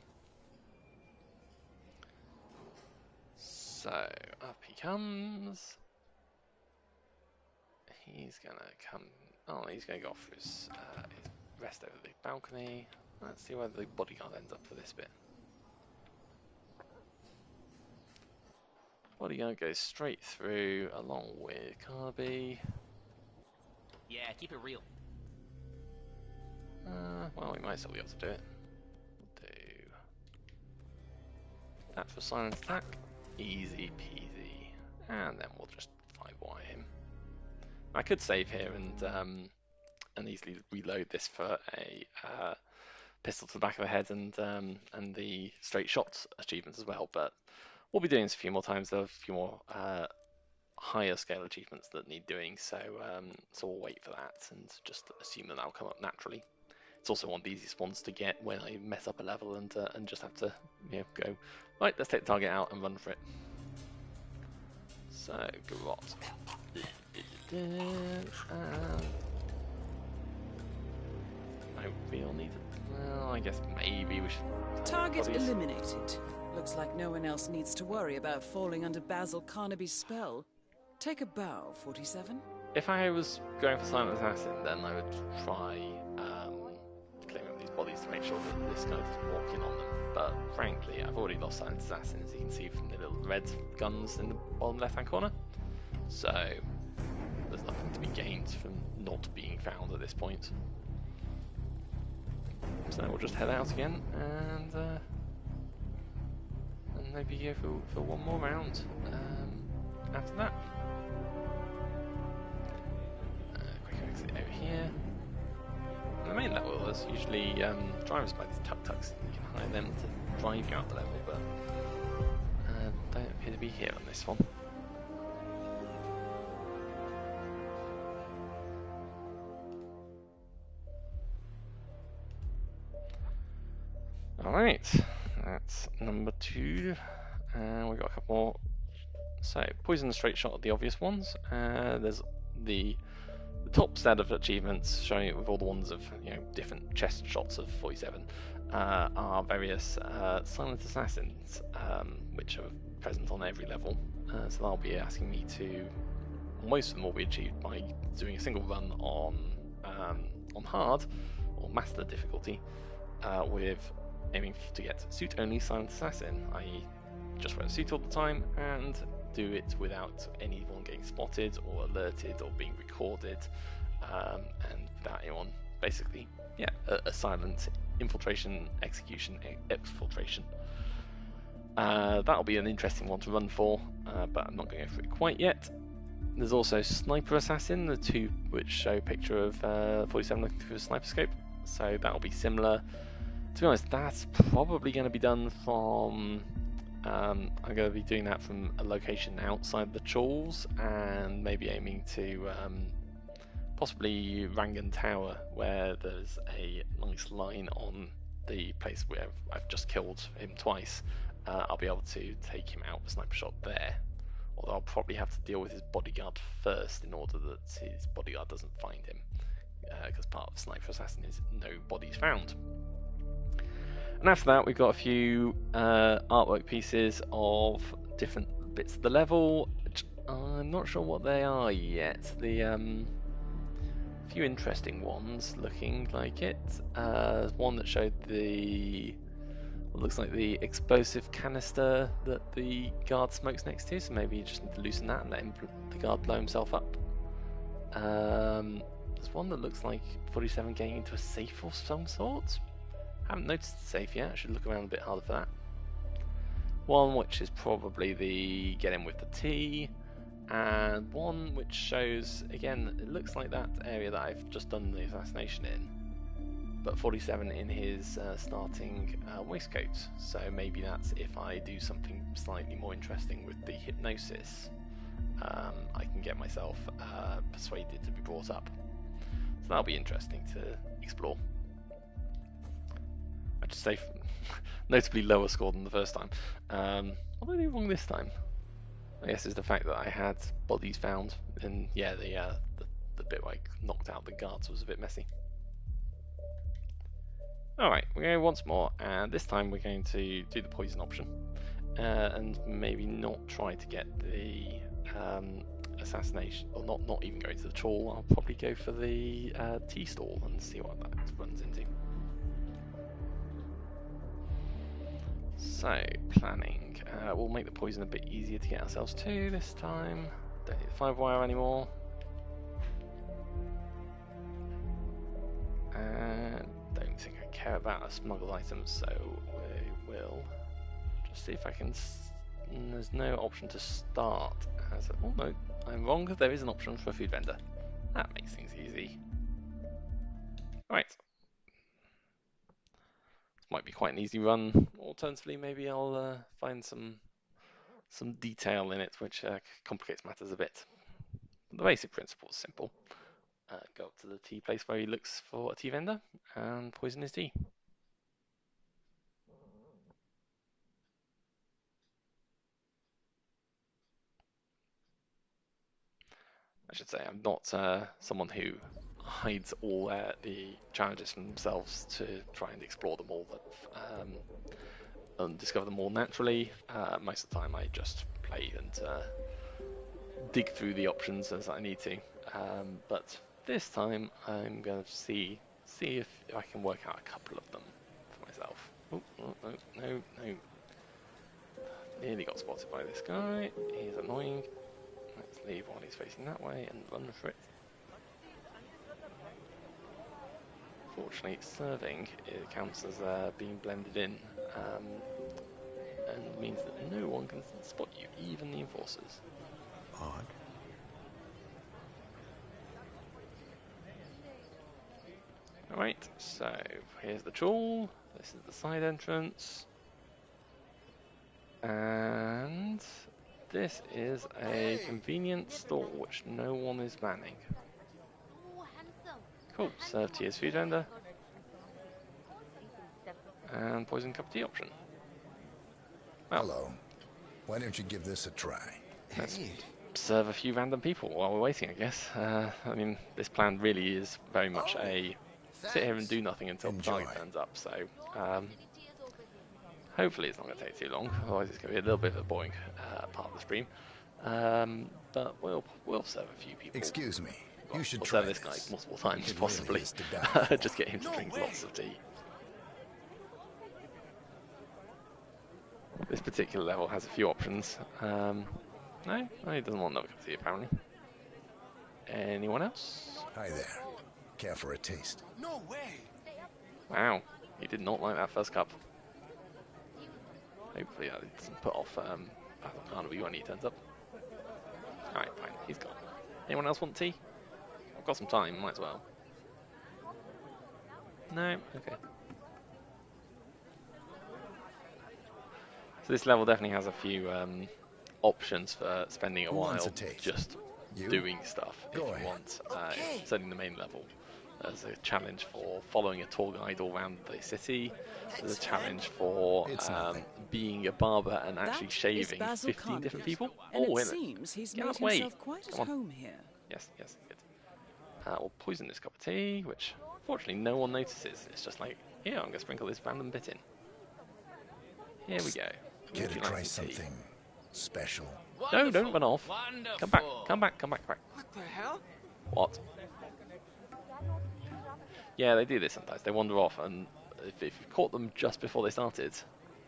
So up he comes. He's gonna come. Oh, he's gonna go off his rest over the balcony. Let's see where the bodyguard ends up for this bit. Bodyguard goes straight through along with Carby. Yeah, keep it real. Well, we might still be able to do it. We'll do that for silence attack. Easy peasy. And then we'll just 5-wire him. I could save here and easily reload this for a pistol to the back of the head and the straight shot achievements as well. But we'll be doing this a few more times. There are a few more higher scale achievements that need doing, so we'll wait for that and just assume that that'll come up naturally. It's also one of the easiest ones to get when I mess up a level and just have to go right. Let's take the target out and run for it. So garrot. I really need it. Well, I guess maybe we should. Target eliminated. Looks like no one else needs to worry about falling under Basil Carnaby's spell. Take a bow, 47. If I was going for Silent Assassin, then I would try clearing up these bodies to make sure that this guy doesn't walk in on them. But frankly, I've already lost Silent Assassin, as you can see from the little red guns in the bottom left-hand corner. So there's nothing to be gained from not being found at this point. So we'll just head out again and maybe go for one more round after that. Quick exit over here. On the main level, there's usually drivers by these tuk-tuks. You can hire them to drive you out the level, but don't appear to be here on this one. Alright, that's number 2, and we've got a couple more. So, poison and straight shot are the obvious ones. There's the top set of achievements showing it with all the ones of different chest shots of 47 are various silent assassins, which are present on every level. So that'll be asking me to. Most of them will be achieved by doing a single run on hard or master difficulty with aiming to get suit only silent assassin, i.e. just wear a suit all the time and do it without anyone getting spotted or alerted or being recorded, and without anyone, basically, a silent infiltration, execution, exfiltration. That'll be an interesting one to run for, but I'm not going to go for it quite yet. There's also Sniper Assassin, the two which show a picture of 47 looking through a sniper scope, so that'll be similar. To be honest, that's probably going to be done from. I'm going to be doing that from a location outside the Chawls and maybe aiming to possibly Rangan Tower, where there's a nice line on the place where I've just killed him twice. I'll be able to take him out with a sniper shot there. Although I'll probably have to deal with his bodyguard first in order that his bodyguard doesn't find him, because part of Sniper Assassin is no bodies found. And after that, we've got a few artwork pieces of different bits of the level, which I'm not sure what they are yet. The few interesting ones looking like it. There's one that showed what looks like the explosive canister that the guard smokes next to, so maybe you just need to loosen that and let the guard blow himself up. There's one that looks like 47 getting into a safe of some sort. Haven't noticed the safe yet, I should look around a bit harder for that. One which is probably the get in with the T, and one which shows, again, it looks like that area that I've just done the assassination in, but 47 in his starting waistcoat, so maybe that's if I do something slightly more interesting with the hypnosis, I can get myself persuaded to be brought up. So that'll be interesting to explore. I just say notably lower score than the first time. What did I do wrong this time? I guess it's the fact that I had bodies found, and yeah, the bit where I knocked out the guards was a bit messy. Alright, we're going once more, and this time we're going to do the poison option, and maybe not try to get the assassination, or not even go to the Chawl. I'll probably go for the tea stall and see what that runs into. So, planning. We'll make the poison a bit easier to get ourselves to this time. Don't need the 5-wire anymore. And don't think I care about smuggled items, so we will just see if I can. There's no option to start. Oh no, I'm wrong. There is an option for a food vendor. That makes things easy. Right. might be quite an easy run. Alternatively, maybe I'll find some detail in it, which complicates matters a bit. The basic principle is simple. Go up to the tea place where he looks for a tea vendor and poison his tea. I should say I'm not someone who hides all the challenges from themselves to try and explore them all and discover them all naturally. Most of the time I just play and dig through the options as I need to. But this time I'm going to see if I can work out a couple of them for myself. Oh, no. Nearly got spotted by this guy. He's annoying. Let's leave while he's facing that way and run for it. Fortunately, serving it counts as being blended in, and means that no one can spot you, even the enforcers. Odd. Alright, so here's the trawl, this is the side entrance, and this is a convenience store which no one is manning. Cool, serve tea as food vendor, and poison cup of tea option. Well, Hello. Why don't you give this a try? let's serve a few random people while we're waiting, I guess. I mean, this plan really is very much a sit here and do nothing until the target turns up, so hopefully it's not going to take too long, otherwise it's going to be a little bit of a boring part of the stream. But we'll serve a few people. Excuse me. Well, You should we'll try serve this guy multiple times, It really possibly. is to die for. Just get him to drink lots of tea. This particular level has a few options. No, he doesn't want another cup of tea, apparently. Anyone else? Hi there. Care for a taste? No way! Wow, he did not like that first cup. Hopefully that doesn't put off Barnabee when he turns up. Alright, fine, he's gone. Anyone else want tea? I've got some time, might as well. No? Okay. So this level definitely has a few options for spending a Who wants while a taste? just You? doing stuff if Go you ahead. want. Certainly the main level. There's a challenge for following a tour guide all around the city. There's a challenge for It's nothing. being a barber and actually That shaving is Basil 15 Carnaby, different people. and Oh, it in it. seems he's Get made out of the way. himself quite at Come on. home here. Yes, good. We'll poison this cup of tea, which fortunately no one notices. It's just like, yeah, I'm going to sprinkle this random bit in. Here we go. Care Would to you like try some tea? something special? No, don't run off. Wonderful. Come back. What the hell? What? Yeah, they do this sometimes. They wander off, and if you caught them just before they started,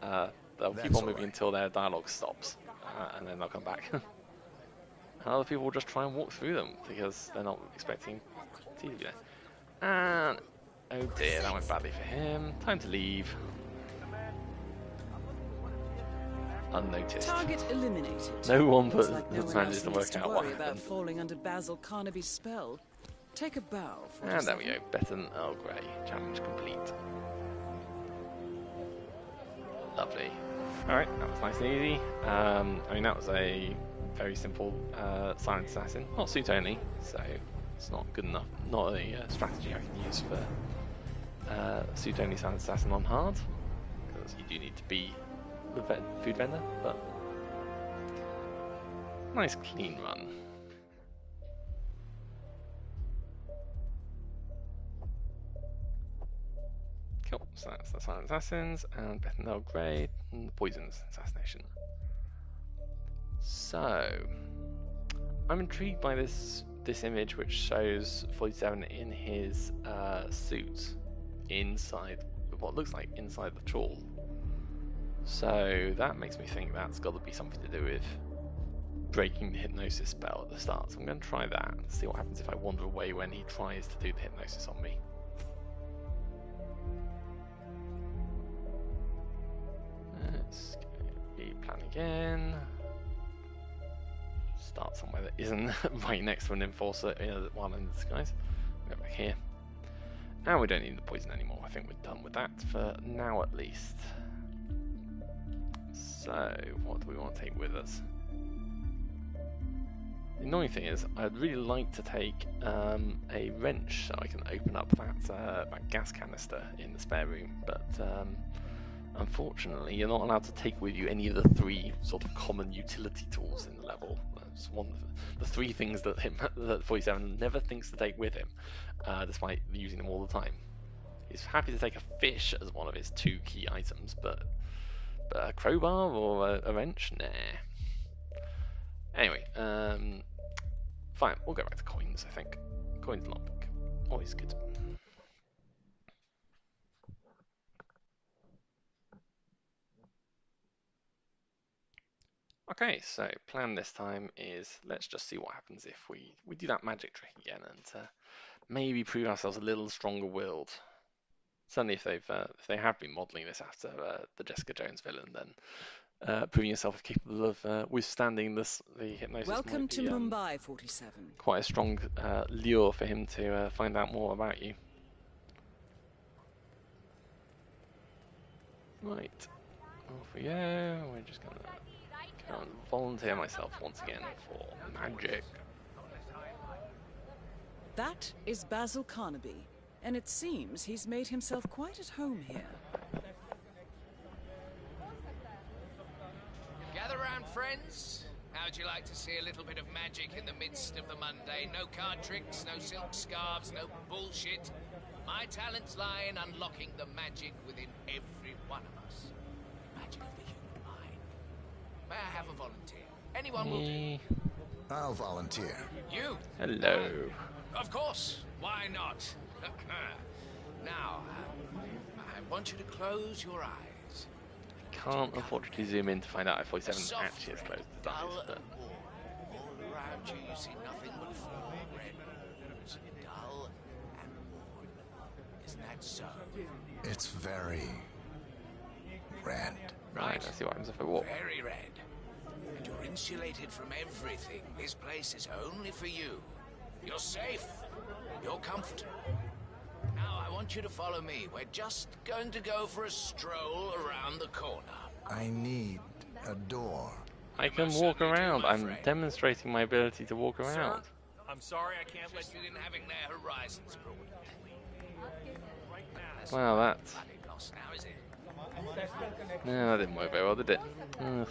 they'll keep That's on moving alright. until their dialogue stops, and then they'll come back. And other people will just try and walk through them because they're not expecting tea to be there. And oh dear, that went badly for him. Time to leave. Unnoticed. Target eliminated. No one Looks but like no one manages else to needs work to out what worry about happened. falling under Basil Carnaby's spell. Take a bow. And there we 47. go. Better than Earl Grey. Challenge complete. Lovely. Alright, that was nice and easy. I mean, that was a very simple silent assassin. Not suit only, so it's not good enough. Not a strategy I can use for suit only silent assassin on hard, because you do need to be the food vendor, but nice clean run. Cool, so that's the silent assassins and Bethnal Grey and the poisons assassination. So I'm intrigued by this image which shows 47 in his suit inside what looks like inside the trawl. So that makes me think that's got to be something to do with breaking the hypnosis spell at the start. So I'm going to try that, see what happens if I wander away when he tries to do the hypnosis on me. Let's plan again. Start somewhere that isn't right next to an enforcer while in disguise. Go back here. And we don't need the poison anymore. I think we're done with that for now at least. So, what do we want to take with us? The annoying thing is, I'd really like to take a wrench so I can open up that gas canister in the spare room, but unfortunately you're not allowed to take with you any of the 3 sort of common utility tools in the level. That's one of the 3 things that that 47 never thinks to take with him, despite using them all the time. He's happy to take a fish as one of his 2 key items, but a crowbar or a wrench? Nah. Anyway, fine, we'll go back to coins, I think. Coins lockpick. Always good. Okay, so plan this time is let's just see what happens if we do that magic trick again and maybe prove ourselves a little stronger willed. Certainly if they have been modelling this after the Jessica Jones villain, then proving yourself capable of withstanding the hypnosis Welcome might be, to Mumbai, 47. quite a strong lure for him to find out more about you. Right, off we go. We're just gonna go and volunteer myself once again for magic. That is Basil Carnaby, and it seems he's made himself quite at home here. Gather round, friends. How'd you like to see a little bit of magic in the midst of the mundane? No card tricks, no silk scarves, no bullshit. My talents lie in unlocking the magic within every one of us. The magic of the human mind. May I have a volunteer? Anyone will do. I'll volunteer. You? Hello. Of course. Why not? Now, I want you to close your eyes. Can't unfortunately zoom in to find out if 47 Soft actually has closed the dull eyes, but and warm. All around you, you see nothing but 4 red balls, dull and warm. Isn't that so? It's very red. right, let's see what happens if I walk. Very red. And you're insulated from everything. This place is only for you. You're safe. You're comfortable. Now I want you to follow me. We're just going to go for a stroll around the corner. I need a door. I can most walk certainly do, around. my I'm friend. demonstrating my ability to walk around. I'm sorry I can't let you. Interested in having their horizons broadened. Well, that's... Bloody lost now, is it? No, that didn't work very well, did it? Ugh.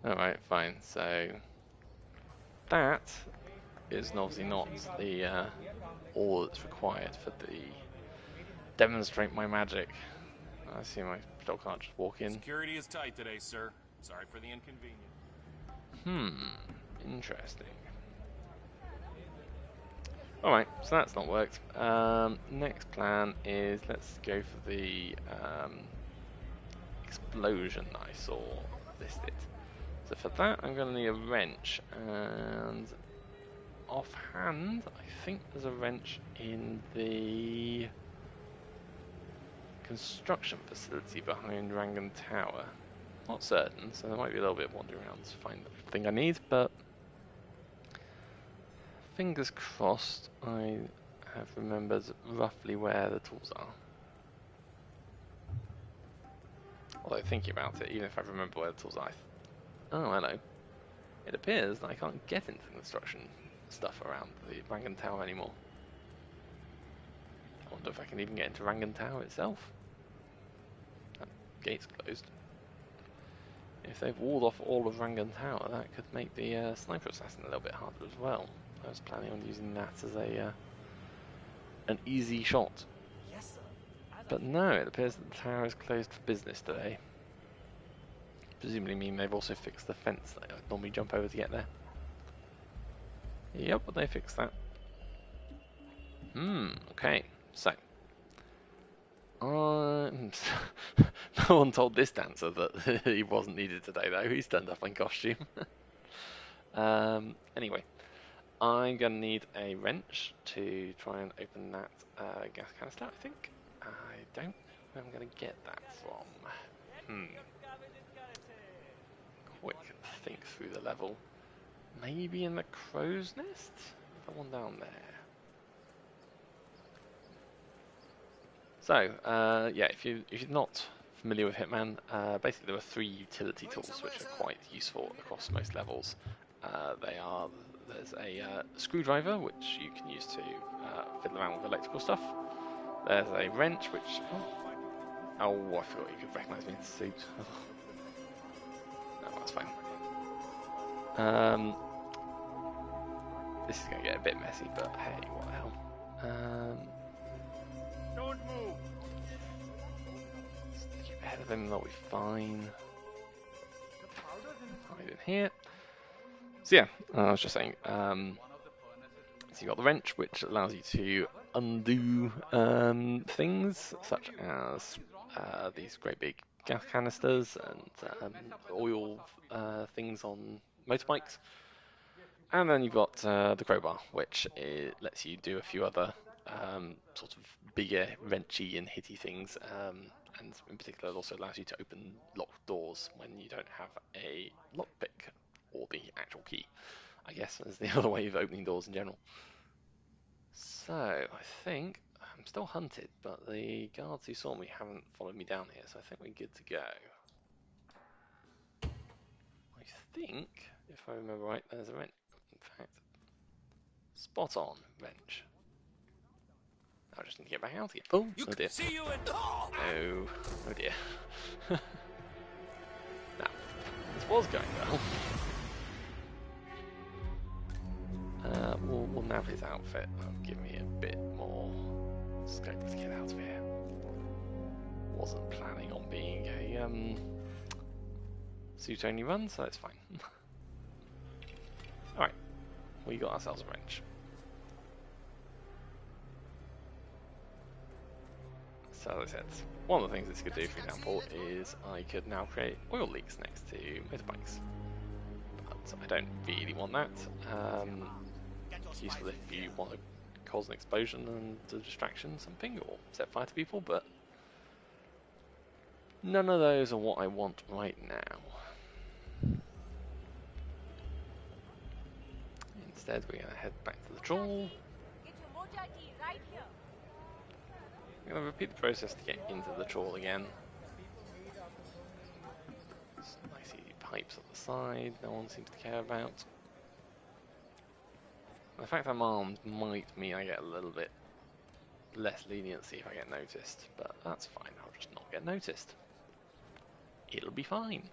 Alright, fine. So... that is obviously not the all that's required for the demonstrate my magic. I assume I still can't just walk in. Security is tight today, sir. Sorry for the inconvenience. Interesting. Alright, so that's not worked. Next plan is let's go for the explosion that I saw listed. So for that I'm going to need a wrench, and offhand I think there's a wrench in the construction facility behind Rangan Tower. Not certain, so there might be a little bit of wandering around to find the thing I need, but fingers crossed I have remembered roughly where the tools are. Although thinking about it, even if I remember where the tools are, oh hello. It appears that I can't get into the construction stuff around the Rangan Tower anymore. I wonder if I can even get into Rangan Tower itself. That gate's closed. If they've walled off all of Rangan Tower, that could make the sniper assassin a little bit harder as well. I was planning on using that as a an easy shot. Yes, sir. But no, it appears that the tower is closed for business today. Presumably mean they've also fixed the fence that I normally jump over to get there. Yep, but they fixed that. Okay, so no one told this dancer that he wasn't needed today though. He's turned up in costume. Anyway, I'm gonna need a wrench to try and open that gas canister. I think I don't know where I'm gonna get that from. Quick think through the level. Maybe in the crow's nest? The one down there. So, yeah, if you're not familiar with Hitman, basically there are 3 utility tools which are quite useful across most levels. There's a screwdriver which you can use to fiddle around with electrical stuff. There's a wrench which I forgot you could recognise me in the suit. No, that's fine. This is going to get a bit messy, but hey, what the hell? Don't move. Keep ahead of him, that'll be fine. Hide in here. So yeah, I was just saying, so you got the wrench, which allows you to undo things, such as these great big gas canisters and oil things on motorbikes. And then you've got the crowbar, which lets you do a few other sort of bigger, wrenchy and hitty things, and in particular it also allows you to open locked doors when you don't have a lockpick or the actual key, I guess is the other way of opening doors in general. So, I think I'm still hunted, but the guards who saw me haven't followed me down here, so I think we're good to go. I think, if I remember right, there's a wrench. In fact, spot on wrench. I just need to get back out again. Oh, oh dear. See you in. Oh, oh dear. Now, this was going well. We'll nab his outfit. That'll give me a bit more scope to get out of here. Wasn't planning on being a suit only run, so it's fine. Alright, we got ourselves a wrench. So as I said, one of the things this could do, for example, is I could now create oil leaks next to motorbikes. But I don't really want that. It's useful if you want to cause an explosion and a distraction, something, or set fire to people, but none of those are what I want right now. Instead, we're going to head back to the trawl. I'm going to repeat the process to get into the trawl again. Just nice easy pipes at the side, no one seems to care about. The fact I'm armed might mean I get a little bit less leniency if I get noticed, but that's fine, I'll just not get noticed. It'll be fine.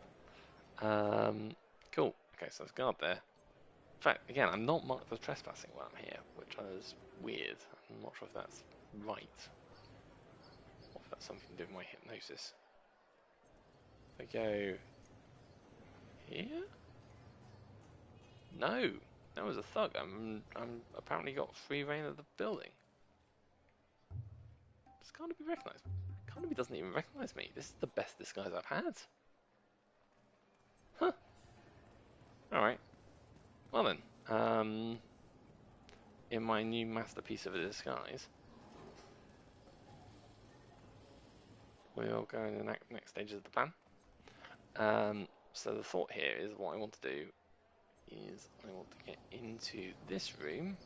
Cool, okay, so there's a guard there. In fact, again, I'm not marked as trespassing while I'm here, which is weird. I'm not sure if that's right. Or if that's something to do with my hypnosis. If I go here? No, that was a thug. I'm apparently got free reign of the building. This can't be recognised. Carnaby doesn't even recognise me. This is the best disguise I've had. Huh. Alright. Well then, in my new masterpiece of a disguise, we'll go in the next stages of the plan. So the thought here is what I want to do is I want to get into this room.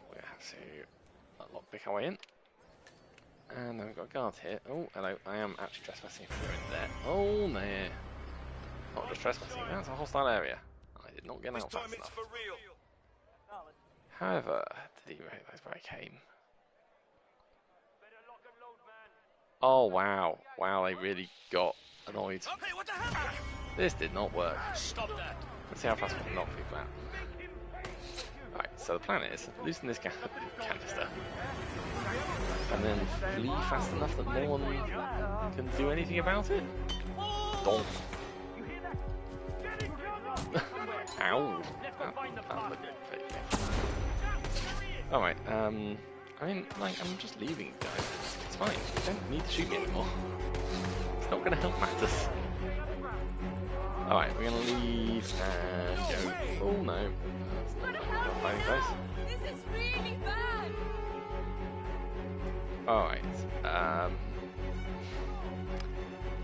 We're going to have to lockpick our way in. And then we've got guards here. Oh, hello, I am actually trespassing if I go in there. Oh, no. Not just trespassing, that's a hostile area. I did not get out fast enough. However, did he recognise where I came? Oh wow, wow, they really got annoyed. This did not work. Let's see how fast we can knock people out. Right, so the plan is loosen this canister and then flee fast enough that no one can do anything about it. Donk. Ow. Alright, I mean, like, I'm just leaving, guys. It's fine. You don't need to shoot me anymore. It's not going to help matters. Alright, we're going to leave and go. Oh no. That's not a fighting place. This is really bad. Alright,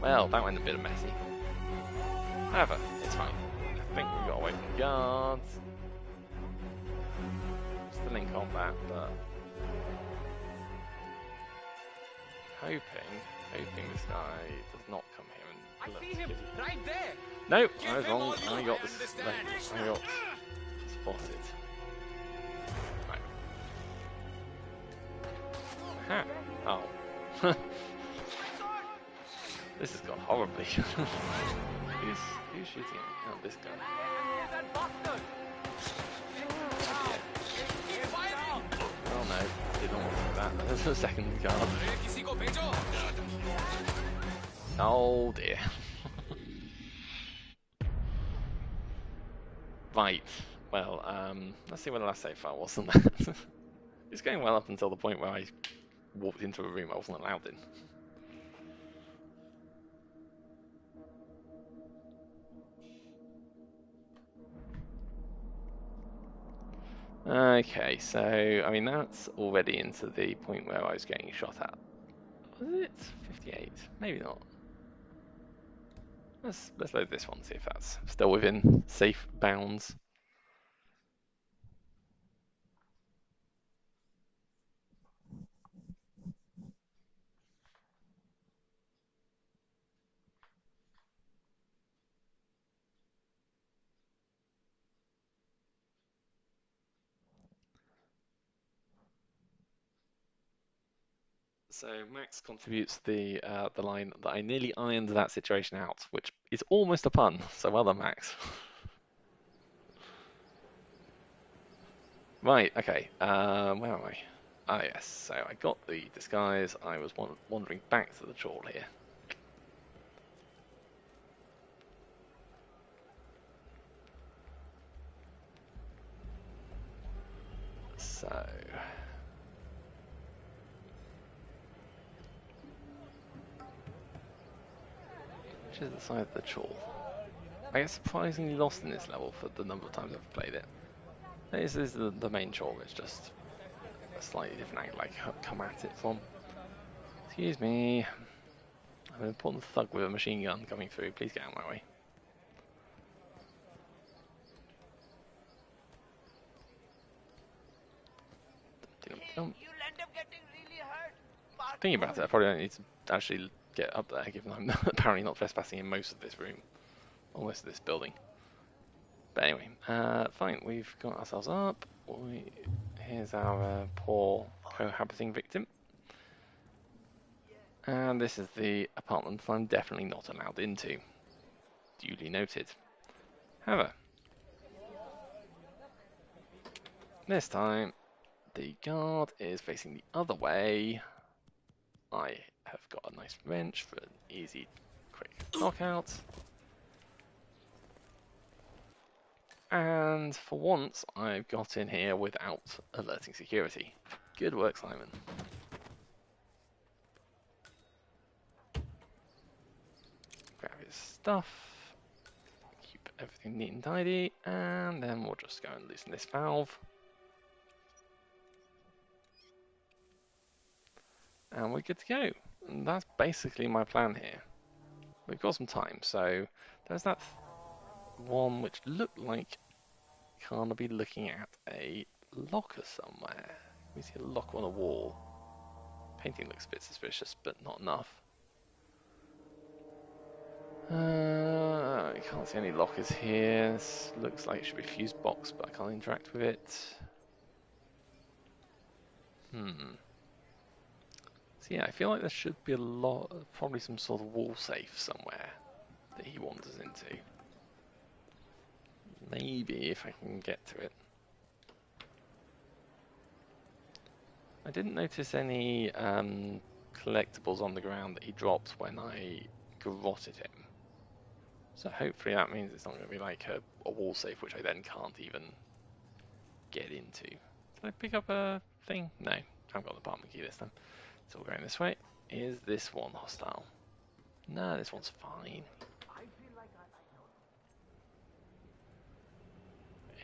well, that went a bit messy. However, it's fine. I think we got away from the guards. Still in combat, but Hoping this guy does not come here and I look see him kitty. right there. Nope, Give I was him wrong. all you I got understand. I got spotted. Right. Aha. Oh. This has gone horribly. who's shooting at me? Oh, this guy. There's that bastard. Oh no, did not want to do that. There's a second card. Oh dear. Right. Well, let's see where the last save file was on that. It's going well up until the point where I walked into a room I wasn't allowed in. Okay, so I mean that's already into the point where I was getting shot at. Was it 58? Maybe not. Let's load this one, see if that's still within safe bounds. So Max contributes the line that I nearly ironed that situation out, which is almost a pun. So well done, Max. Right, okay. Where am I? Ah, yes. So I got the disguise. I was wandering back to the trawl here. So which is the side of the trawl? I get surprisingly lost in this level for the number of times I've played it. This is the main trawl. It's just a slightly different angle I come at it from. Excuse me. I'm an important thug with a machine gun coming through. Please get out of my way. You'll end up getting really hurt. Thinking about it, I probably don't need to actually get up there, given I'm apparently not trespassing in most of this room, or most of this building. But anyway, fine, we've got ourselves up. Here's our poor cohabiting victim. And this is the apartment I'm definitely not allowed into. Duly noted. However, this time, the guard is facing the other way. I have got a nice wrench for an easy, quick knockout. And for once, I've got in here without alerting security. Good work, Simon. Grab his stuff. Keep everything neat and tidy. And then we'll just go and loosen this valve. And we're good to go. And that's basically my plan here. We've got some time, so there's that one which looked like Carnaby looking at a locker somewhere. We see a lock on a wall. Painting looks a bit suspicious, but not enough. I can't see any lockers here. This looks like it should be a fuse box, but I can't interact with it. So yeah, I feel like there should be a lot, probably some sort of wall safe somewhere that he wanders into. Maybe if I can get to it. I didn't notice any collectibles on the ground that he dropped when I garroted him. So hopefully that means it's not going to be like a wall safe, which I then can't even get into. Did I pick up a thing? No, I haven't got the apartment key this time. It's all going this way. Is this one hostile? No, this one's fine.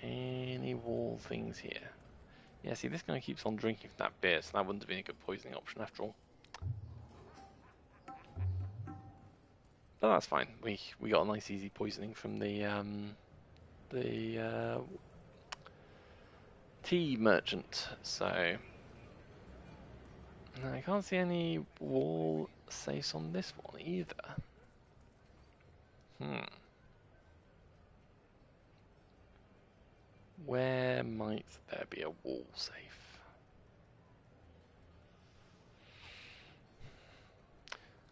Any wall things here? Yeah, see, this guy keeps on drinking from that beer, so that wouldn't have been a good poisoning option after all. But that's fine. We got a nice easy poisoning from the tea merchant. So No, I can't see any wall safes on this one either. Where might there be a wall safe?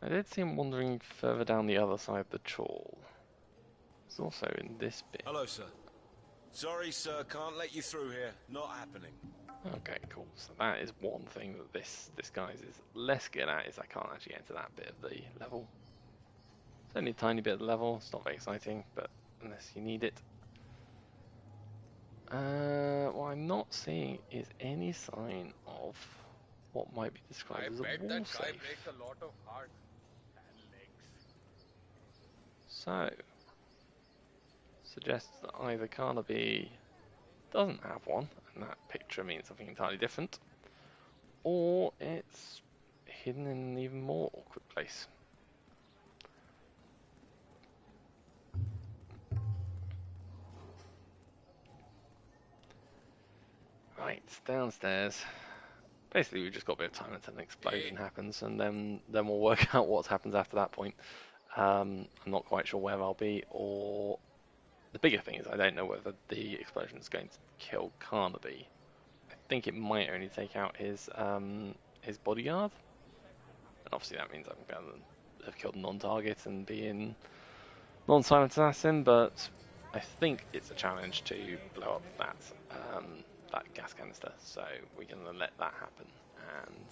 I did see him wandering further down the other side of the trawl. It's also in this bit. Hello, sir. Sorry, sir, can't let you through here. Not happening. Okay, cool. So that is one thing that this disguise is less good at, is I can't actually enter that bit of the level. It's only a tiny bit of the level, it's not very exciting, but unless you need it. What I'm not seeing is any sign of what might be described as a wall safe. A lot of heart and legs. So, suggests that either Carnaby doesn't have one, and that picture means something entirely different, or it's hidden in an even more awkward place. Right, downstairs. Basically, we've just got a bit of time until an explosion happens, and then we'll work out what happens after that point. I'm not quite sure where I'll be, or the bigger thing is I don't know whether the explosion is going to kill Carnaby. I think it might only take out his bodyguard, and obviously that means I'm going to have killed a non-target and be in non-silent assassin. But I think it's a challenge to blow up that gas canister, so we're going to let that happen and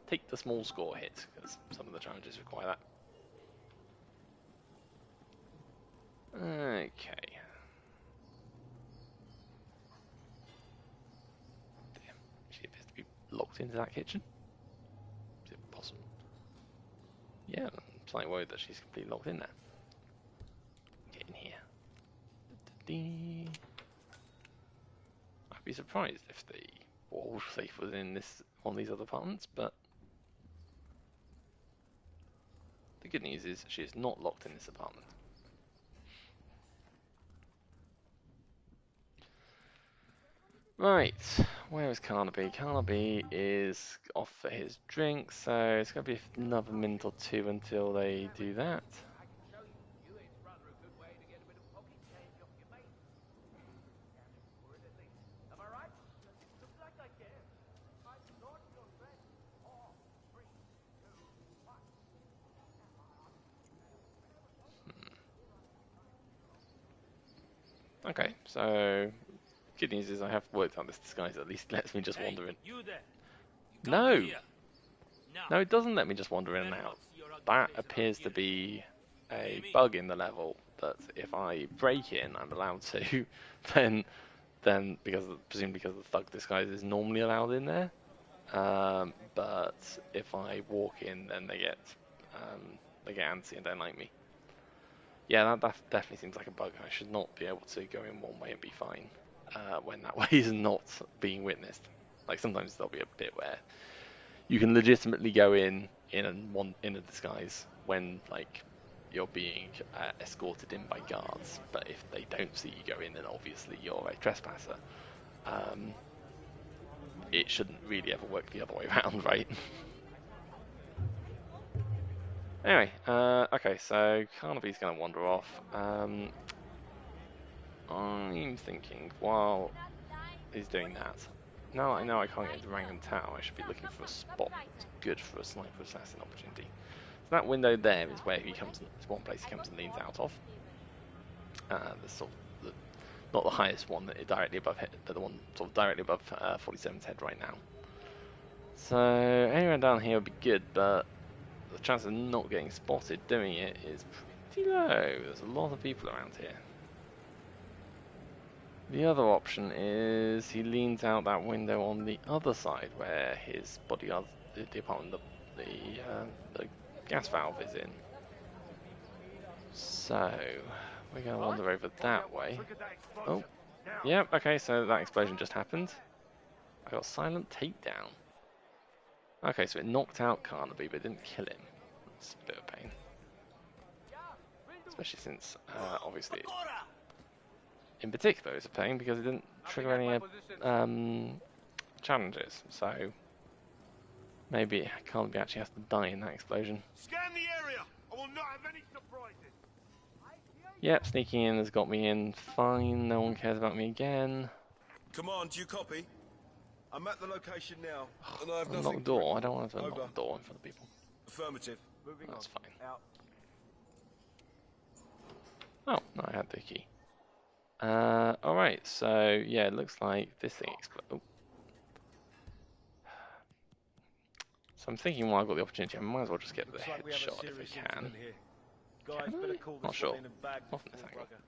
take the small score hit, because some of the challenges require that. Okay. Damn, she appears to be locked into that kitchen. Is it possible? Yeah, I'm slightly worried that she's completely locked in there. Get in here. I'd be surprised if the wall safe was in one of these other apartments, but the good news is she is not locked in this apartment. Right, where is Carnaby? Carnaby is off for his drink, so it's going to be another minute or two until they do that. Okay, so good news is I have worked out this disguise, at least lets me just wander in. No! No, it doesn't let me just wander in and out. That appears to be a bug in the level, that if I break in, I'm allowed to, then presumably because the thug disguise is normally allowed in there. But if I walk in, then they get antsy and don't like me. Yeah, that definitely seems like a bug. I should not be able to go in one way and be fine when that way is not being witnessed. Like sometimes there'll be a bit where you can legitimately go in a disguise when like you're being escorted in by guards, but if they don't see you go in, then obviously you're a trespasser. It shouldn't really ever work the other way around, right? Anyway, okay, so Carnaby's going to wander off. I'm thinking, while he's doing that, now I know I can't get into Rangham Tower, I should be looking for a spot good for a sniper assassin opportunity. So that window there is where it's one place he comes and leans out of. The sort of not the highest one that is directly above it, but the one sort of directly above 47's head right now. So anywhere down here would be good, but the chance of not getting spotted doing it is pretty low. There's a lot of people around here. The other option is he leans out that window on the other side where his bodyguard, the apartment, the gas valve is in. So we're going to wander over that way. Oh, yeah, okay, so that explosion just happened. I got silent takedown. Okay, so it knocked out Carnaby, but it didn't kill him. It's a bit of a pain. Especially since, obviously, in particular, it's a pain because it didn't trigger any challenges. So Maybe Carnaby actually has to die in that explosion. Scan the area. I will not have any surprises. Yep, sneaking in has got me in. Fine, no one cares about me again. Command, do you copy? I'm at the location now, and I have Unlock nothing the door. to I don't want to Over. unlock the door in front of people. Affirmative. Moving That's on. fine. Out. Oh, no, I had the key. Alright, so yeah, it looks like this thing exploded. Oh. So I'm thinking while I've got the opportunity, I might as well just get the Looks like we have a headshot if I serious can. incident here. Guys, Can I? better call Not this sure. one in and bag Not from this the angle. bugger.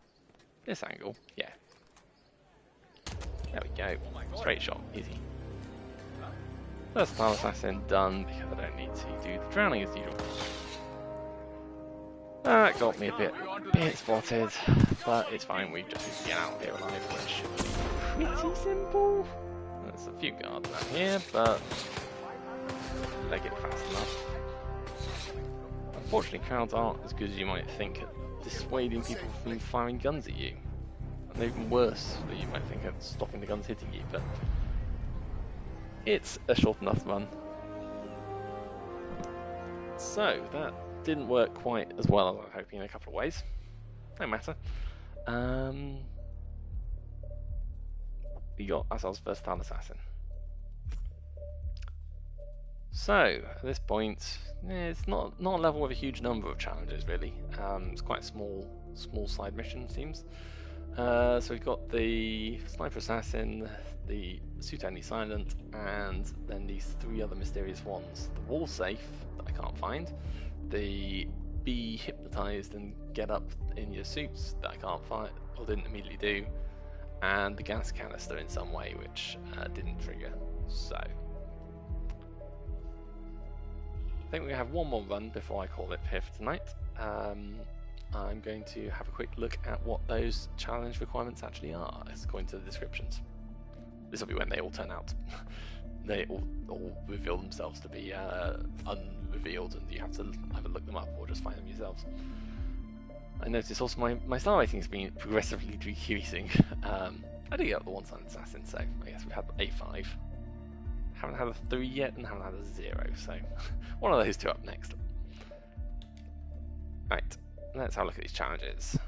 This angle, yeah. There we go. Straight shot, easy. Versatile assassin done because I don't need to do the drowning as usual. That got me a bit spotted, but it's fine. We just need to get out of here alive, which should be pretty simple. There's a few guards out here, but leg it fast enough. Unfortunately, crowds aren't as good as you might think at dissuading people from firing guns at you. And even worse that you might think at stopping the guns hitting you, but it's a short enough run. So, that didn't work quite as well as I was hoping in a couple of ways. No matter. We got ourselves Versatile Assassin. So, at this point, it's not a level with a huge number of challenges, really. It's quite a small side mission, it seems. So we've got the Sniper Assassin, the Suit Only Silent, and then these three other mysterious ones. The Wall Safe, that I can't find. The Be Hypnotized and Get Up in Your Suits, that I can't find, or didn't immediately do. And the Gas Canister in some way, which didn't trigger. So, I think we have one more run before I call it here for tonight. I'm going to have a quick look at what those challenge requirements actually are, according to the descriptions. This will be when they all turn out. They all reveal themselves to be unrevealed, and you have to either look them up or just find them yourselves. I notice also my star rating has been progressively decreasing. I did get up the one-sided assassin, so I guess we had a 5. Haven't had a 3 yet, and haven't had a 0, so one of those two up next. Right, let's have a look at these challenges.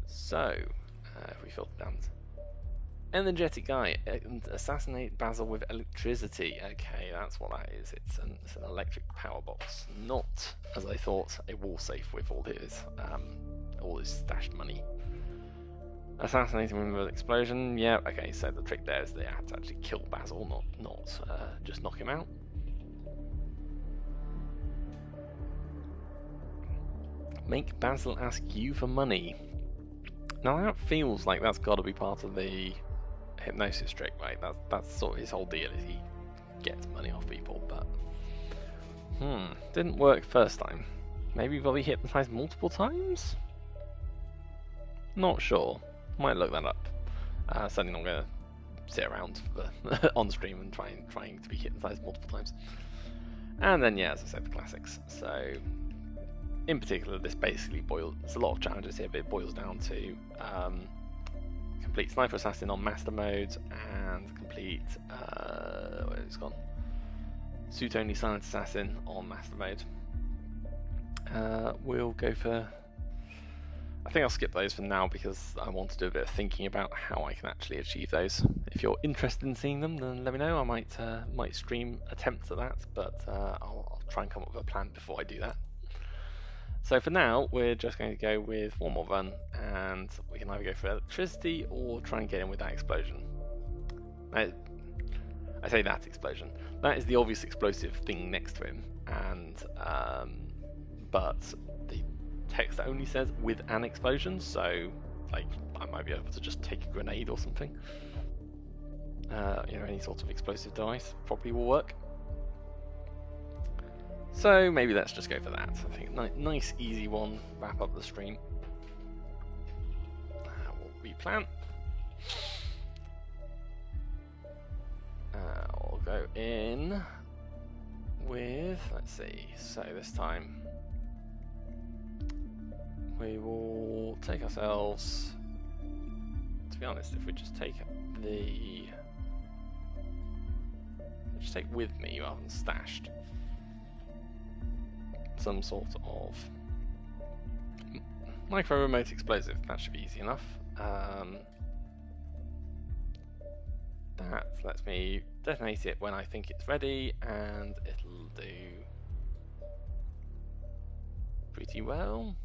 So, if we filter down, energetic guy, assassinate Basil with electricity. Okay, that's what that is. It's an electric power box, not, as I thought, a wall safe with all his stashed money. Assassinating him with an explosion. Yeah, okay. So the trick there is they have to actually kill Basil, not just knock him out. Make Basil ask you for money. Now that feels like that's got to be part of the hypnosis trick, right? That's sort of his whole deal, is he gets money off people, but didn't work first time. Maybe will he hypnotized multiple times? Not sure. Might look that up. Certainly not going to sit around on stream and trying to be hypnotized multiple times. And then yeah, as I said, the classics. So in particular, this basically there's a lot of challenges here, but it boils down to complete Sniper Assassin on Master Mode and complete where it's gone. Suit Only Silent Assassin on Master Mode. We'll go for. I think I'll skip those for now because I want to do a bit of thinking about how I can actually achieve those. If you're interested in seeing them, then let me know. I might stream attempts at that, but I'll try and come up with a plan before I do that. So for now, we're just going to go with one more run, and we can either go for electricity or try and get in with that explosion. Now, I say that explosion. That is the obvious explosive thing next to him, and but the text only says with an explosion, so like I might be able to just take a grenade or something. Any sort of explosive device probably will work. So maybe let's just go for that. I think nice easy one, wrap up the stream. We'll replan. We'll go in with, let's see, so this time we will take ourselves, to be honest, if we just take the which take with me rather than stashed. Some sort of micro remote explosive. That should be easy enough. That lets me detonate it when I think it's ready, and it'll do pretty well.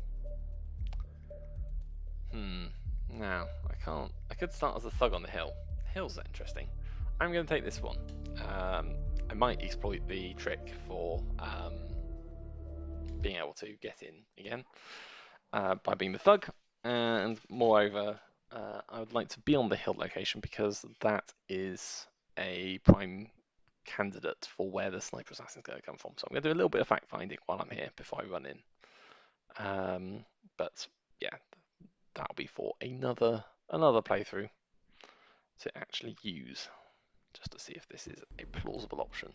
Now, I could start as a thug on the hill. The hills are interesting. I'm going to take this one. I might exploit the trick for being able to get in again by being the thug, and moreover, I would like to be on the hill location because that is a prime candidate for where the sniper assassin is going to come from. So I'm going to do a little bit of fact finding while I'm here before I run in. But yeah, that'll be for another playthrough to actually use, just to see if this is a plausible option.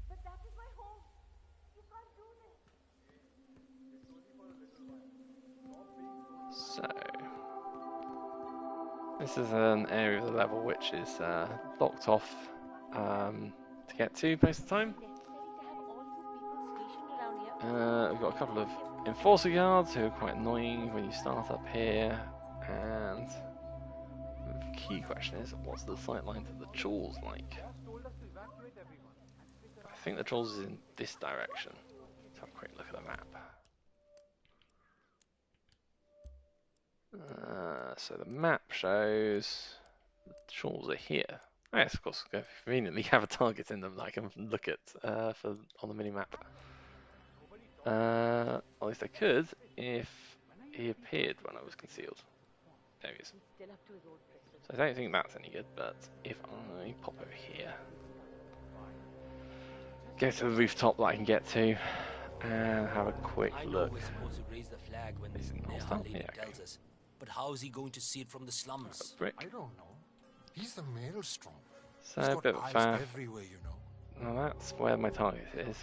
But that is my home. You can't do this. So this is an area of the level which is blocked off to get to most of the time. We've got a couple of enforcer guards who are quite annoying when you start up here, and the key question is, what's the sight line to the trawls like? I think the trawls is in this direction. Let's have a quick look at the map. So the map shows the trawls are here. Oh, yes, of course, I conveniently have a target in them that I can look at on the mini-map. At least I could if he appeared when I was concealed. There he is. So I don't think that's any good, but if I pop over here, go to the rooftop that I can get to, and have a quick look. Is it not hostile? Yeah, okay. But how is he going to see it from the slums? Brick. I don't know. He's the maelstrom. So a bit of a faff. Everywhere, you know. Well, that's where my target is.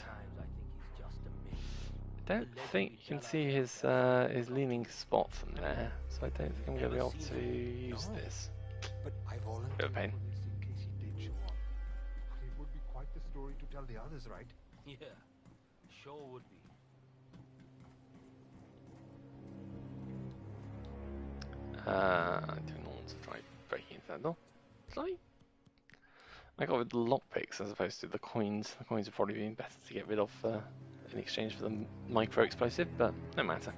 I don't think you can see his leaning spot from there, so I don't think I'm going to be able to use this. But I volunteered. Bit of pain. In case he did show up. It would be quite the story to tell the others, right? Yeah, sure would be. I don't want to try breaking into that door. Sorry. I got with the lockpicks as opposed to the coins. The coins would probably be better to get rid of in exchange for the micro explosive, but no matter.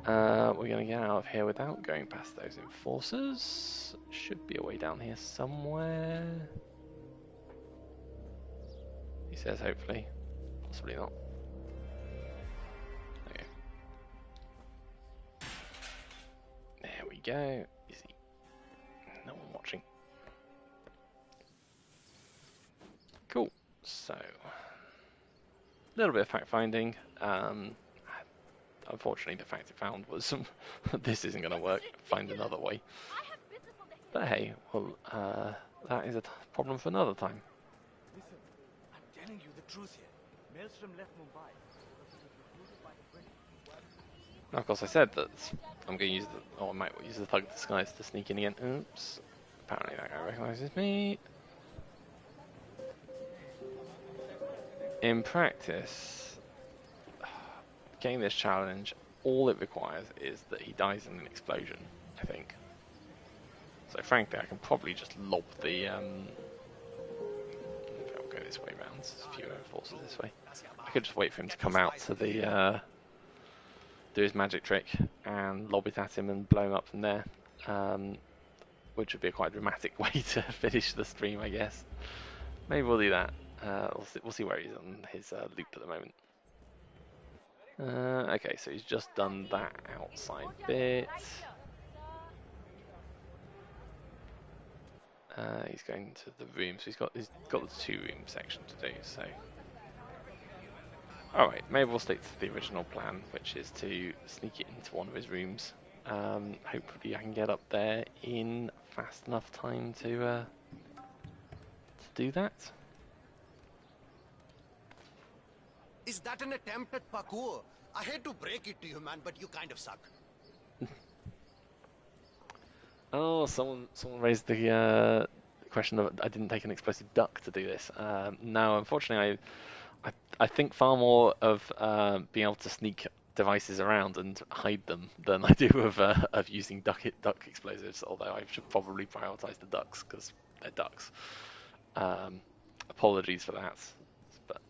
We're going to get out of here without going past those enforcers. Should be a way down here somewhere. He says hopefully. Possibly not. Okay. There we go. Easy. No one watching. Cool. So, a little bit of fact finding. Unfortunately, the fact it found was this isn't going to work. Find another way. But hey, well, that is a problem for another time. Listen, I'm telling you the truth here. Maelstrom left Mumbai. Now, of course, I said that I'm going to use I might use the thug disguise to sneak in again. Oops. Apparently that guy recognises me. In practice, getting this challenge, all it requires is that he dies in an explosion, I think. So frankly, I can probably just lob the... I'll go this way round, there's a few enforcers this way. I could just wait for him to come out to the... do his magic trick and lob it at him and blow him up from there. Which would be a quite dramatic way to finish the stream, I guess. Maybe we'll do that. We'll see where he's on his loop at the moment. Okay, so he's just done that outside bit. He's going to the room, so he's got the 2 room section to do. So, all right, maybe we'll stick to the original plan, which is to sneak it into one of his rooms. Hopefully, I can get up there in fast enough time to do that. Is that an attempt at parkour? I hate to break it to you, man, but you kind of suck. Oh, someone raised the question of I didn't take an explosive duck to do this. No, unfortunately, I think far more of being able to sneak devices around and hide them than I do of using duck explosives. Although I should probably prioritize the ducks because they're ducks. Apologies for that, but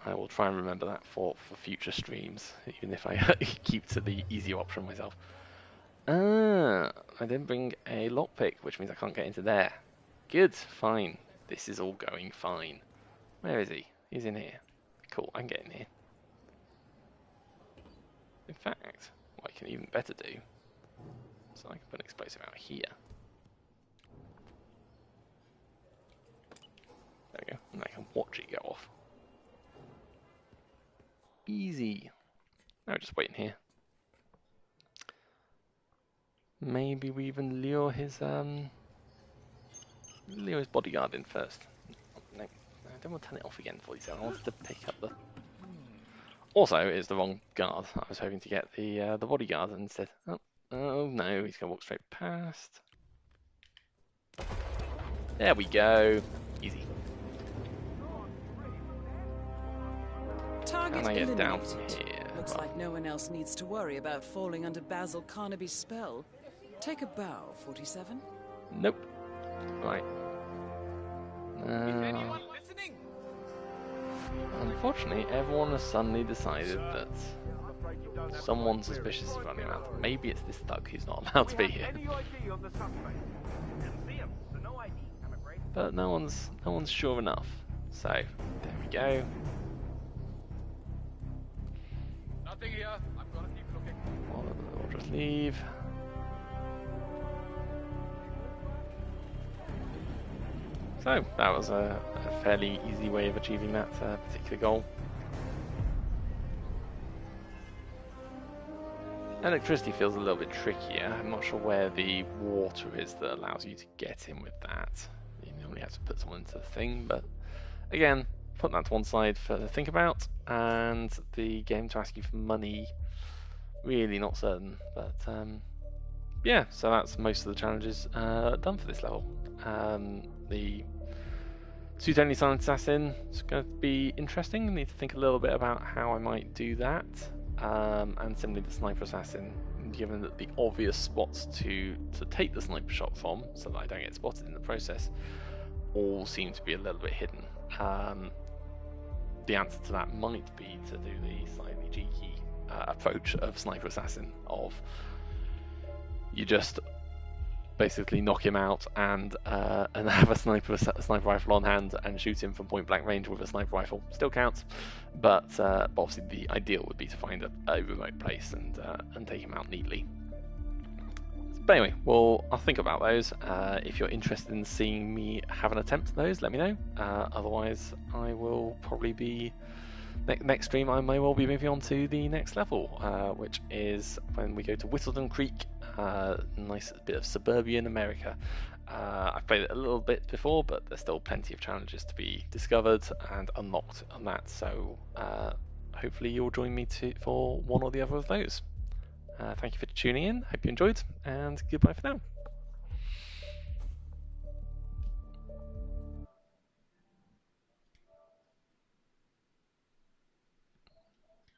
I will try and remember that for future streams, even if I keep to the easier option myself. I didn't bring a lockpick, which means I can't get into there. Good, fine. This is all going fine. Where is he? He's in here. Cool, I can get in here. In fact, what I can even better do, so I can put an explosive out here. There we go, and I can watch it go off. Easy. Now just wait in here. Maybe we even lure his bodyguard in first. No, I don't want to turn it off again for you. I wanted to pick up the. Also, it's the wrong guard. I was hoping to get the bodyguard and instead. Oh no, he's gonna walk straight past. There we go. Easy. Target And I get down from eliminated. here. Looks like no one else needs to worry about falling under Basil Carnaby's spell. Take a bow, 47. Nope. Right. Unfortunately, everyone has suddenly decided that someone suspicious is running around. Maybe it's this thug who's not allowed to be here. But no one's sure enough. So there we go. Nothing here. I'm gonna keep looking. We'll just leave. So that was a fairly easy way of achieving that particular goal. Electricity feels a little bit trickier. I'm not sure where the water is that allows you to get in with that. You normally have to put someone into the thing, but again, put that to one side for to think about. And the game to ask you for money, really not certain. But yeah, so that's most of the challenges done for this level. The suit-only silent assassin is going to be interesting. I need to think a little bit about how I might do that. And similarly the sniper assassin, given that the obvious spots to take the sniper shot from, so that I don't get spotted in the process, all seem to be a little bit hidden. The answer to that might be to do the slightly cheeky approach of sniper assassin, of you just basically knock him out and have a sniper rifle on hand and shoot him from point blank range with a sniper rifle. Still counts, but obviously the ideal would be to find a remote place and take him out neatly. But anyway, well, I'll think about those. If you're interested in seeing me have an attempt at those, let me know. Otherwise, I will probably be next stream. I may well be moving on to the next level, which is when we go to Whittleton Creek. Nice bit of suburban America. I've played it a little bit before, but there's still plenty of challenges to be discovered and unlocked on that. So hopefully you'll join me for one or the other of those. Thank you for tuning in. Hope you enjoyed, and goodbye for now.